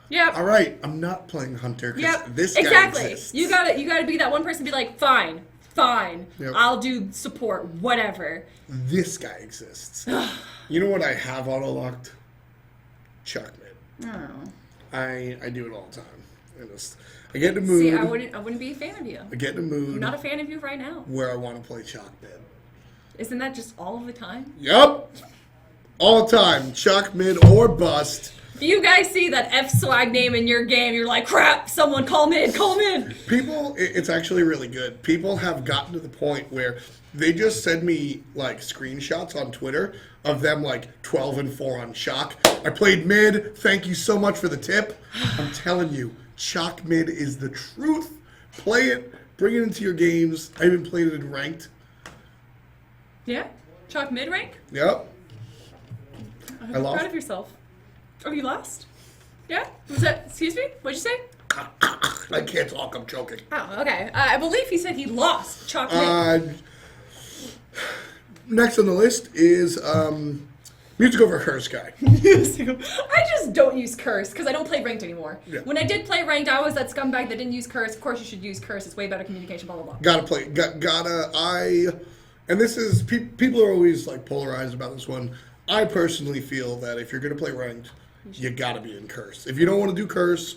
Yep. all right, I'm not playing Hunter because this guy exactly. exists. You gotta be that one person. Be like, fine. Yep. I'll do support, whatever. This guy exists. You know what I have auto-locked? Chuck Mid. Oh. I do it all the time. I get in the mood. See, I wouldn't be a fan of you. I get in the mood. I'm not a fan of you right now. Where I want to play Chuck Mid. Isn't that just all of the time? Yup. All the time. Chuck Mid or bust. If you guys see that F swag name in your game, you're like, crap, someone call mid. People, it's actually really good. People have gotten to the point where they just send me, like, screenshots on Twitter of them, like, 12-4 on Shock. I played mid. Thank you so much for the tip. I'm telling you, Shock Mid is the truth. Play it. Bring it into your games. I even played it in ranked. Yeah? Chalk mid rank? Yep. I'm proud of yourself. Oh, you lost? Yeah? Was that, excuse me? What'd you say? I can't talk, I'm choking. Oh, okay. I believe he said he lost Chalk mid. Next on the list is Music Over Curse guy. I just don't use curse because I don't play ranked anymore. Yeah. When I did play ranked, I was that scumbag that didn't use curse. Of course you should use curse. It's way better communication, blah, blah, blah. Gotta play. And this is, people are always like polarized about this one. I personally feel that if you're going to play ranked, you gotta be in curse. If you don't want to do curse,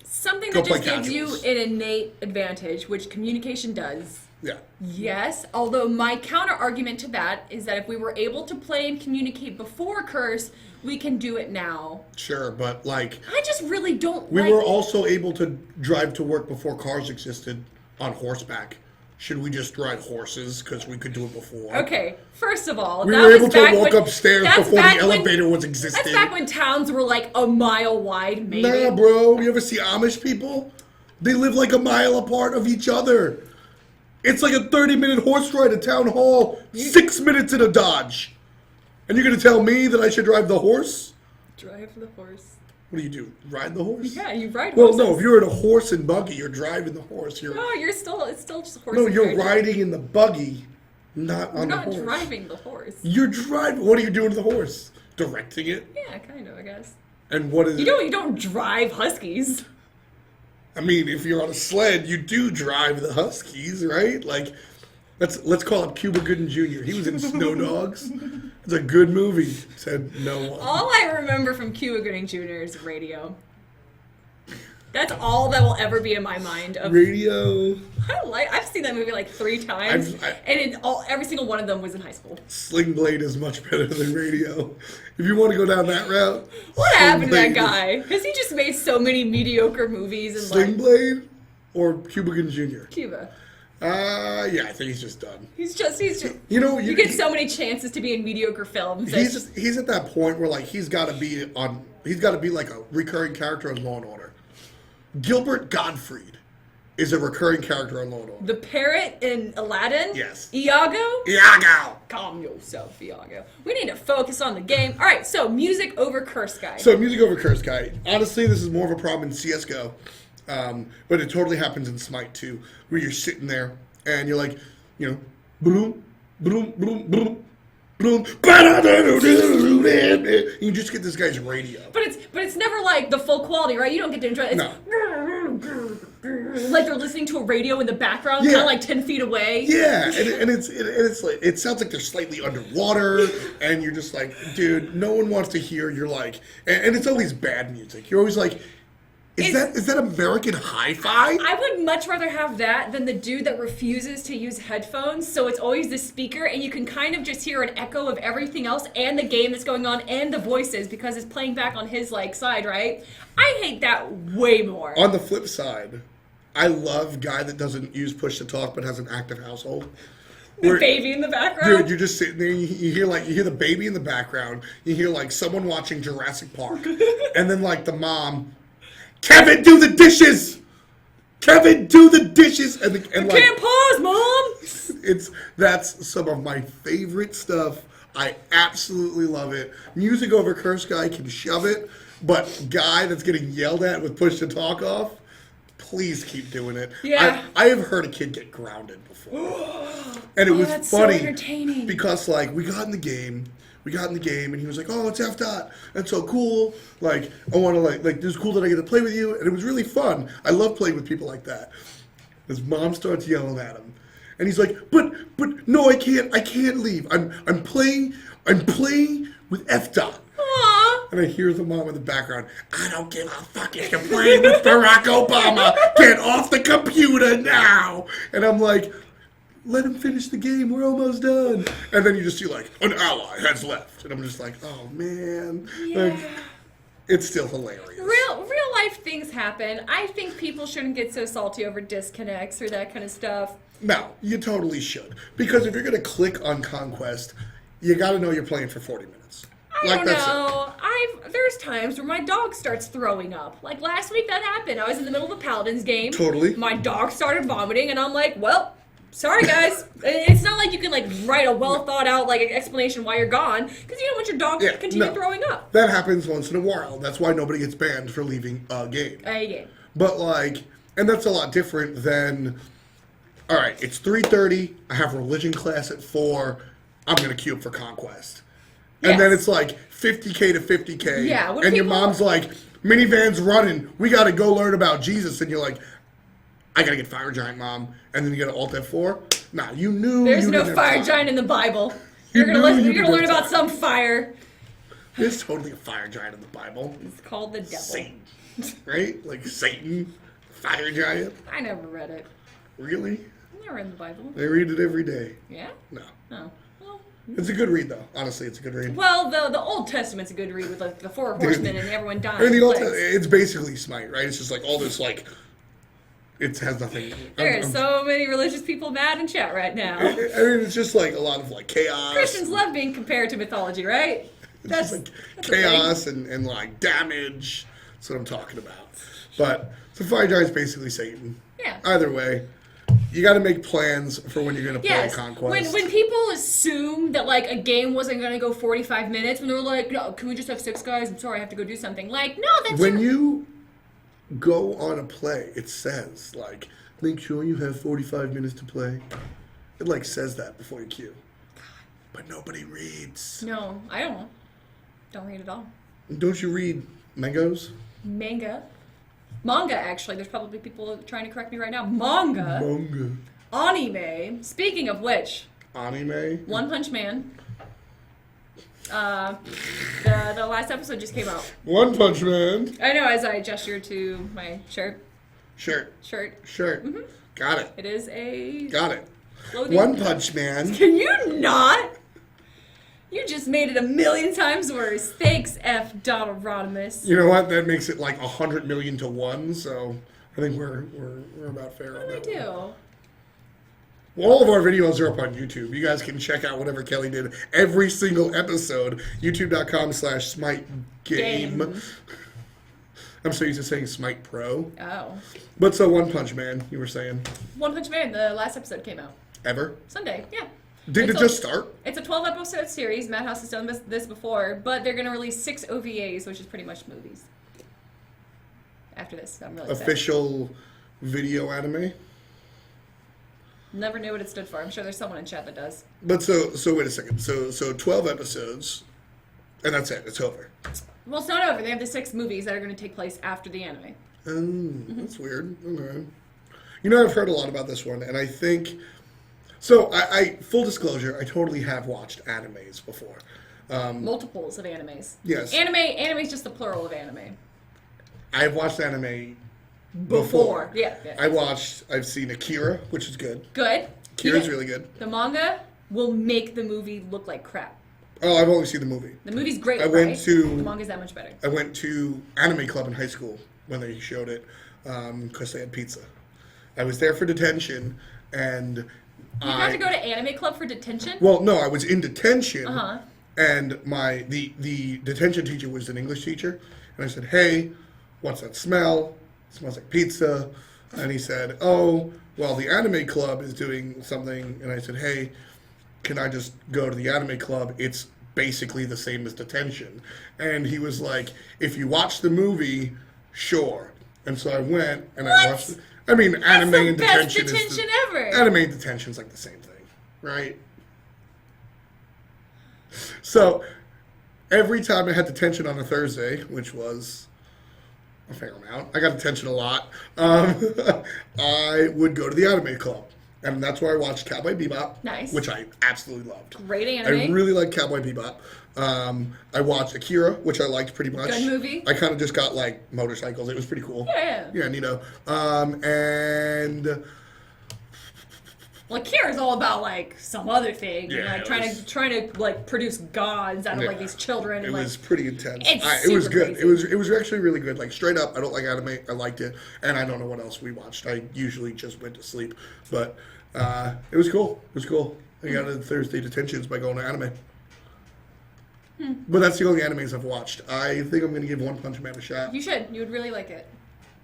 something go that just play gives you casuals. an innate advantage, which communication does. Yeah. Yes, although my counter argument to that is that if we were able to play and communicate before curse, we can do it now. Sure, but like, I just really don't we were also able to drive to work before cars existed on horseback. Should we just ride horses because we could do it before? Okay, first of all, We that were was able to back walk when- upstairs that's before the back when- elevator was existing. That's back when towns were like a mile wide, maybe. Nah, bro. You ever see Amish people? They live like a mile apart of each other. It's like a 30-minute horse ride at Town Hall, 6 minutes in a Dodge. And you're going to tell me that I should drive the horse? Drive the horse. What do? Ride the horse? Yeah, you ride Well, horses. no, if you're in a horse and buggy, you're driving the horse. No, it's still just a horse. No, and you're carriage. riding in the buggy, not on the You're not horse. driving the horse. You're driving. What are you doing to the horse? Directing it? Yeah, kind of, I guess. And what is You don't drive huskies. I mean, if you're on a sled, you do drive the Huskies, right? Like, let's call it Cuba Gooding Jr. He was in Snow Dogs. It's a good movie, said no one. All I remember from Cuba Gooding Jr. is radio. That's all that will ever be in my mind. Radio. I've seen that movie like 3 times, and every single one of them was in high school. Sling Blade is much better than radio. If you want to go down that route. What happened to that Blade guy? Because he just made so many mediocre movies and Sling Blade or Cuba Gooding Jr.? Cuba. Yeah, I think he's just done. He's just. You know, you get so many chances to be in mediocre films. He's at that point where like he's got to be like a recurring character in Law and Order. Gilbert Gottfried is a recurring character on Law and Order. The parrot in Aladdin? Yes. Iago? Iago! Calm yourself, Iago. We need to focus on the game. All right, so music over curse guy. So music over curse guy. Honestly, this is more of a problem in CSGO. But it totally happens in Smite too, where you're sitting there and you're like, you know, boom, boom, boom, boom. Boom. You just get this guy's radio. But it's never like the full quality, right? You don't get to enjoy it. It's No. like they're listening to a radio in the background, Yeah. kind of like 10 feet away. Yeah, and it's like it sounds like they're slightly underwater, and you're just like, dude, no one wants to hear. You're like, and it's always bad music. You're always like, is that American Hi-Fi? I would much rather have that than the dude that refuses to use headphones, so it's always the speaker, and you can kind of just hear an echo of everything else and the game that's going on and the voices because it's playing back on his like side, right? I hate that way more. On the flip side, I love guy that doesn't use push to talk but has an active household. The baby in the background. Dude, you're just sitting there. You hear the baby in the background. You hear like someone watching Jurassic Park, and then like the mom. Kevin, do the dishes! Kevin, do the dishes! And like, can't pause, Mom! That's some of my favorite stuff. I absolutely love it. Music over curse guy can shove it, but guy that's getting yelled at with push to talk off, please keep doing it. Yeah. I have heard a kid get grounded before. And it was that's funny so entertaining. because like we got in the game and he was like, oh, it's F dot. That's so cool. Like, I want to like this is cool that I get to play with you. And it was really fun. I love playing with people like that. His mom starts yelling at him. And he's like, but no, I can't leave. I'm playing with F dot. Aww. And I hear the mom in the background, I don't give a fuck if you're playing with Barack Obama. Get off the computer now. And I'm like, let him finish the game. We're almost done. And then you just see like, an ally has left. And I'm just like, oh, man. Yeah. Like, it's still hilarious. Real life things happen. I think people shouldn't get so salty over disconnects or that kind of stuff. No, you totally should. Because if you're going to click on Conquest, you got to know you're playing for 40 minutes. I don't know. There's times where my dog starts throwing up. Like last week that happened. I was in the middle of a Paladins game. Totally. My dog started vomiting and I'm like, well, sorry guys. It's not like you can like write a well thought out like explanation why you're gone because you don't want your dog to continue throwing up. That happens once in a while. That's why nobody gets banned for leaving a game. A game. But like, and that's a lot different than, all right, it's 3:30. I have religion class at 4. I'm gonna queue up for Conquest. And then it's like 50K to 50K. Yeah. And your mom's like, minivan's running. We got to go learn about Jesus. And you're like, I got to get Fire Giant, Mom. And then you got to alt F4. Nah, you knew. There's you no didn't have Fire time. Giant in the Bible. You You're gonna didn't learn have about time. some fire. There's totally a Fire Giant in the Bible. It's called the devil. Satan. Right? Like Satan, Fire Giant. I never read it. Really? I never read the Bible. I read it every day. Yeah? No. Oh. Well, It's a good read, though. Honestly, it's a good read. Well, the Old Testament's a good read with like the 4 horsemen and everyone dying. I mean, in plagues. it's basically Smite, right? It's just like all this, like, it has nothing. There are so many religious people mad in chat right now. I mean, it's just like a lot of like chaos. Christians love being compared to mythology, right? It's just like that's a thing. chaos and like damage. That's what I'm talking about. But so fire giant is basically Satan. Yeah. Either way, you got to make plans for when you're going to play Yes. Conquest. When people assume that like a game wasn't gonna go 45 minutes, when they're like, no, can we just have 6 guys? I'm sorry, I have to go do something. Like, no, that's when you go on a play, it says like, make sure you have 45 minutes to play. It like says that before you queue. But nobody reads. No, I don't read at all. Don't you read mangoes? Manga, actually. There's probably people trying to correct me right now. Manga. Anime. Speaking of which, Anime? One Punch Man. The last episode just came out. One Punch Man. I know, as I gesture to my shirt. Shirt. Mm-hmm. Got it. It is a Got it. clothing. One Punch Man. Can you not? You just made it a million times worse. Thanks, F. Donald Rodimus. You know what? That makes it like 100 million to 1, so I think we're about fair on What that. do I do? One. Well, all of our videos are up on YouTube. You guys can check out whatever Kelly did every single episode. YouTube.com/Smite Game. I'm so used to saying Smite Pro. Oh. But so One Punch Man, you were saying. One Punch Man, the last episode came out. Ever? Sunday, yeah. Did it just start? It's a 12-episode series. Madhouse has done this before, but they're going to release 6 OVAs, which is pretty much movies. After this, I'm really excited. Official video anime? Never knew what it stood for. I'm sure there's someone in chat that does. But so wait a second. So 12 episodes, and that's it. It's over. Well, it's not over. They have the 6 movies that are going to take place after the anime. That's weird. Okay. You know, I've heard a lot about this one, and I think... So, I full disclosure, I totally have watched animes before. Multiples of animes. Yes. Anime is just the plural of anime. I've watched anime Before. Yeah. I've seen Akira, which is good. Good. Akira's really good. The manga will make the movie look like crap. Oh, I've only seen the movie. The movie's great, I went to- The manga's that much better. I went to anime club in high school when they showed it, because they had pizza. I was there for detention, and... You got to go to anime club for detention? Well, no, I was in detention, Uh-huh. and the detention teacher was an English teacher, and I said, "Hey, what's that smell? It smells like pizza." And he said, "Oh, well, the anime club is doing something." And I said, "Hey, can I just go to the anime club? It's basically the same as detention." And he was like, "If you watch the movie, sure." And so I went and I watched it. I mean, anime That's the and best detention detention is ever. Anime and detention's like the same thing, right? So every time I had detention on a Thursday, which was a fair amount, I got detention a lot. I would go to the anime club, and that's where I watched Cowboy Bebop, Nice. which I absolutely loved. Great anime. I really like Cowboy Bebop. I watched Akira, which I liked pretty much. Good movie. I kind of just got like motorcycles. It was pretty cool. Yeah. Yeah, neato. And Well, Akira's all about like some other thing, Yeah, like it trying was- to like produce gods out of like these children. it And, like, was pretty intense. It's It was super good. crazy. It was actually really good. Like straight up, I don't like anime. I liked it, and I don't know what else we watched. I usually just went to sleep, but it was cool. It was cool. I got into Thursday detentions by going to anime. But that's the only animes I've watched. I think I'm going to give One Punch Man a shot. You should. You would really like it.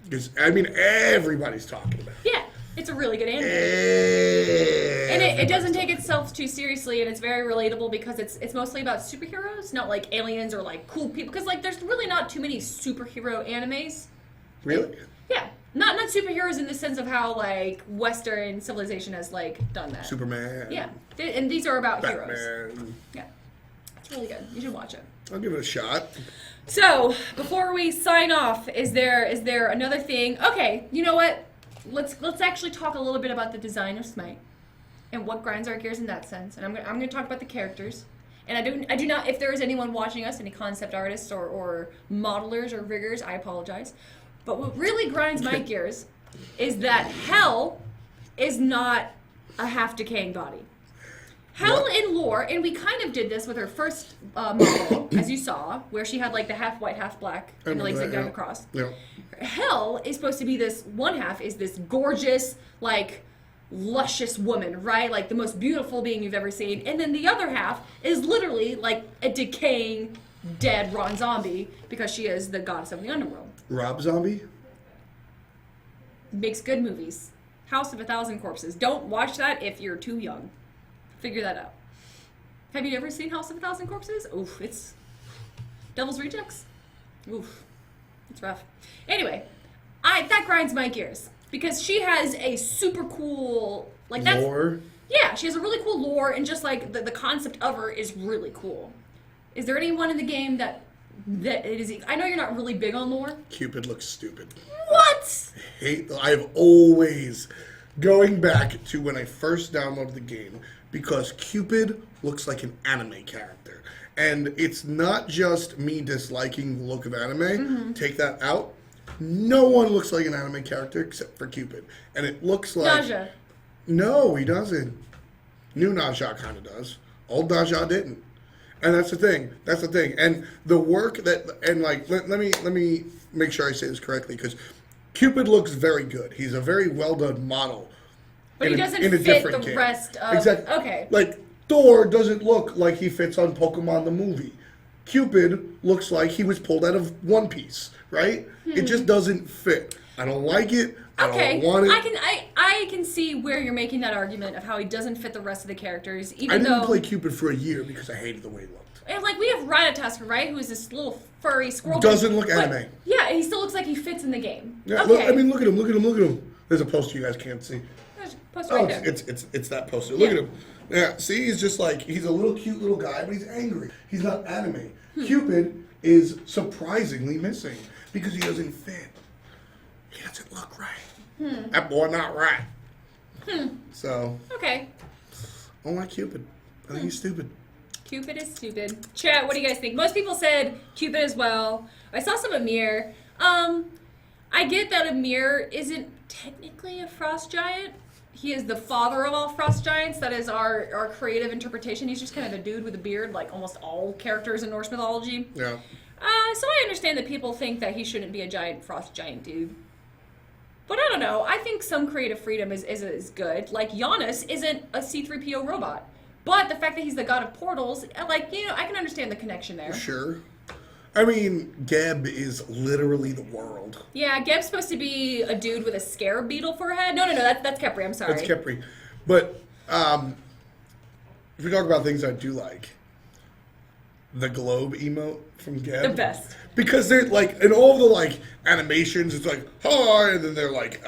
Because, I mean, everybody's talking about it. Yeah, it's a really good anime. And And it doesn't take itself too seriously, and it's very relatable because it's mostly about superheroes, not like aliens or like cool people. Because like there's really not too many superhero animes. Really? Yeah, not superheroes in the sense of how like Western civilization has like done that. Superman. Yeah, and these are about Batman. heroes. Yeah, it's really good. You should watch it. I'll give it a shot. So before we sign off, is there another thing? Okay, you know what? Let's actually talk a little bit about the design of Smite and what grinds our gears in that sense. And I'm gonna talk about the characters. And I do not. If there is anyone watching us, any concept artists or modelers or riggers, I apologize. But what really grinds my gears is that Hell is not a half decaying body. Hell in lore, and we kind of did this with her first model, as you saw, where she had like the half white, half black, and the legs that go across. Yeah. Hell is supposed to be this, one half is this gorgeous, like, luscious woman, right? Like the most beautiful being you've ever seen. And then the other half is literally like a decaying, dead, rotten zombie because she is the goddess of the underworld. Rob Zombie? makes good movies. House of a Thousand Corpses. Don't watch that if you're too young. Figure that out. Have you ever seen House of a Thousand Corpses? Oof, it's Devil's Rejects. Oof, it's rough. Anyway, that grinds my gears because she has a super cool lore. Yeah, she has a really cool lore, and just like the concept of her is really cool. Is there anyone in the game that it is? I know you're not really big on lore. Cupid looks stupid. What? I've always, going back to when I first downloaded the game, because Cupid looks like an anime character. And it's not just me disliking the look of anime. Mm-hmm. Take that out. No one looks like an anime character except for Cupid. And it looks like... Naja. No, he doesn't. New Naja kind of does. Old Naja didn't. And that's the thing. That's the thing. And the work that... And like, let me make sure I say this correctly, because Cupid looks very good. He's a very well-done model. But he doesn't fit the rest of... Exactly. Okay. Like, Thor doesn't look like he fits on Pokemon the movie. Cupid looks like he was pulled out of One Piece, right? It just doesn't fit. I don't like it. I don't want it. I can see where you're making that argument of how he doesn't fit the rest of the characters, I didn't play Cupid for a year because I hated the way he looked. And like we have Rhinatasker, right? Who is this little furry squirrel? Doesn't look but, anime. Yeah, he still looks like he fits in the game. Yeah, okay. look at him. There's a poster you guys can't see. There's a poster right there. It's that poster. Look at him. Yeah, see, he's just like, he's a little cute little guy, but he's angry. He's not anime. Cupid is surprisingly missing because he doesn't fit. He doesn't look right. That boy not right. So. Okay. I don't like Cupid. I think he's stupid. Cupid is stupid. Chat, what do you guys think? Most people said Cupid as well. I saw some Amir. I get that Amir isn't technically a frost giant. He is the father of all frost giants. That is our creative interpretation. He's just kind of a dude with a beard, like almost all characters in Norse mythology. Yeah. So I understand that people think that he shouldn't be a giant frost giant dude. But I don't know. I think some creative freedom is good. Like, Giannis isn't a C-3PO robot. But the fact that he's the god of portals, like, I can understand the connection there. Sure. I mean, Geb is literally the world. Yeah, Geb's supposed to be a dude with a scarab beetle for a head. No, that's Kepri, I'm sorry. That's Kepri. But if we talk about things I do like, the globe emote from Geb. The best. Because they're like, in all the like animations, it's like, oh, and then they're like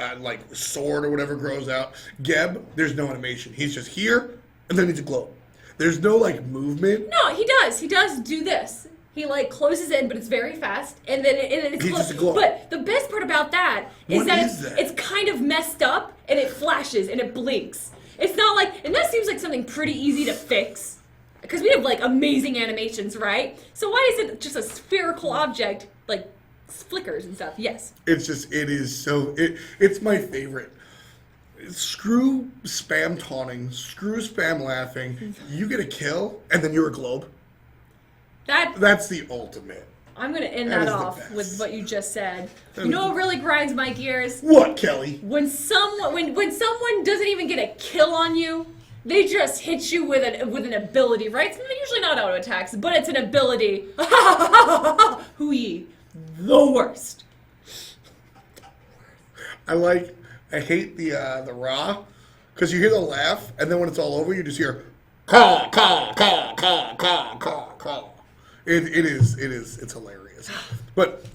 sword or whatever grows out. Geb, there's no animation. He's just here, and then he's a globe. There's no like movement. No, he does. He does do this. He like closes in, but it's very fast, and then it's He's just a globe. But the best part about that is What that is that? it's kind of messed up, and it flashes and it blinks. It's not like, and that seems like something pretty easy to fix, because we have like amazing animations, right? So why is it just a spherical object like flickers and stuff? Yes. It's it's my favorite. Screw spam taunting, screw spam laughing. You get a kill, and then you're a globe. That's the ultimate. I'm gonna end That that is the off best. with what you just said. You know what really grinds my gears? What, Kelly? When someone doesn't even get a kill on you, they just hit you with an ability, right? It's usually not auto attacks, but it's an ability. Hooey, the worst. I hate the raw, because you hear the laugh, and then when it's all over, you just hear caw, caw, caw, caw, caw, caw, caw. It's hilarious. But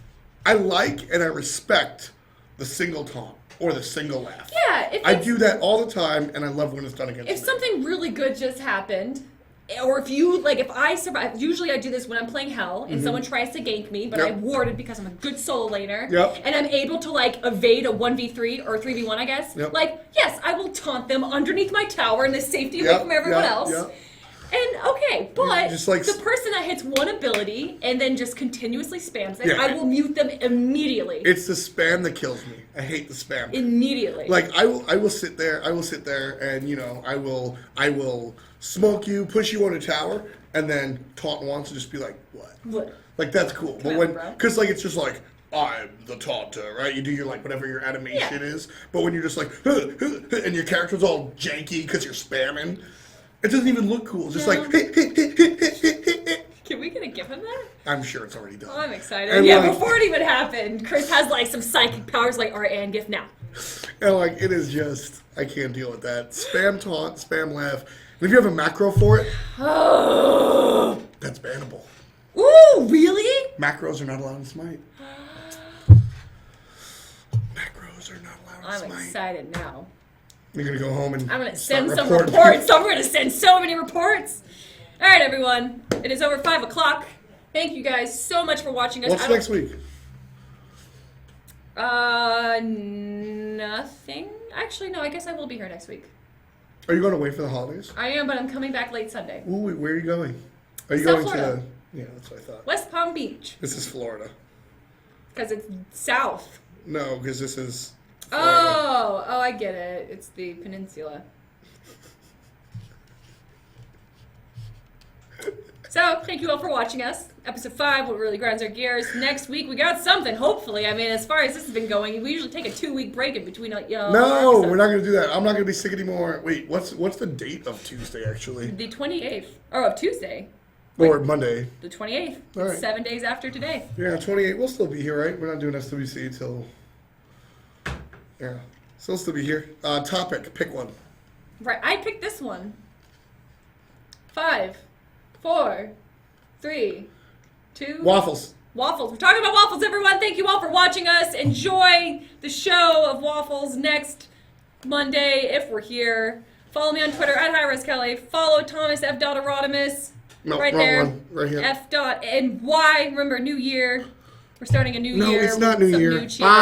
I like and I respect the single taunt or the single laugh. Yeah, I do that all the time, and I love when it's done against if me. something really good just happened, or if I survive, usually I do this when I'm playing Hell and someone tries to gank me, but Yep. I warded because I'm a good solo laner, Yep. and I'm able to like evade a 1v3 or 3v1, I guess. Yep. Like, yes, I will taunt them underneath my tower in the safety away Yep, from everyone yep, else. yep. And okay, but Just like- the person that hits one ability and then just continuously spams it, Yeah. I will mute them immediately. It's the spam that kills me. I hate the spam. Immediately. Like I will sit there, and I will smoke you, push you on a tower, and then taunt once and just be like, what? Like that's cool. But on, bro. because like it's just like, I'm the taunter, right? You do your like whatever your animation is, but when you're just like, and your character's all janky because you're spamming, it doesn't even look cool. It's just like, Can we get a gif of that? I'm sure it's already done. Oh, I'm excited. And yeah, like- before it even happened, Chris has like some psychic powers like, alright, and gif now. And like, it is just, I can't deal with that. Spam taunt, spam laugh. And if you have a macro for it, that's bannable. Ooh, really? Macros are not allowed in Smite. Macros are not allowed in I'm Smite. excited now. You're going to go home and I'm going to start send some reporting. reports. I'm going to send so many reports. All right, everyone. It is over 5 o'clock. Thank you guys so much for watching us. What's next week? Nothing. Actually, no, I guess I will be here next week. Are you going away for the holidays? I am, but I'm coming back late Sunday. Ooh, where are you going? Are you South going Florida. to the... Yeah, that's what I thought. West Palm Beach. This is Florida. Because it's south. No, because this is Florida. Oh, I get it. It's the peninsula. So, thank you all for watching us. Episode 5, what really grinds our gears. Next week, we got something, hopefully. I mean, as far as this has been going, we usually take a 2-week break in between No, episodes. we're not going to do that. I'm not going to be sick anymore. Wait, what's the date of Tuesday, actually? The 28th. Or of Tuesday. Or Monday. The 28th. All right. 7 days after today. Yeah, 28. We'll still be here, right? We're not doing SWC till... Yeah. So we'll still be here. Topic. Pick one. Right, I picked this one. 5, 4, 3, 2... Waffles. Waffles. We're talking about waffles, everyone. Thank you all for watching us. Enjoy the show of waffles next Monday, if we're here. Follow me on Twitter, at Hi-Rez Kelly. Follow Thomas, F. Erotimus. No, right wrong there. one. Right here. F. And Y. Remember, new year. We're starting a new year. No, it's not with New some Year. new cheer. Bye.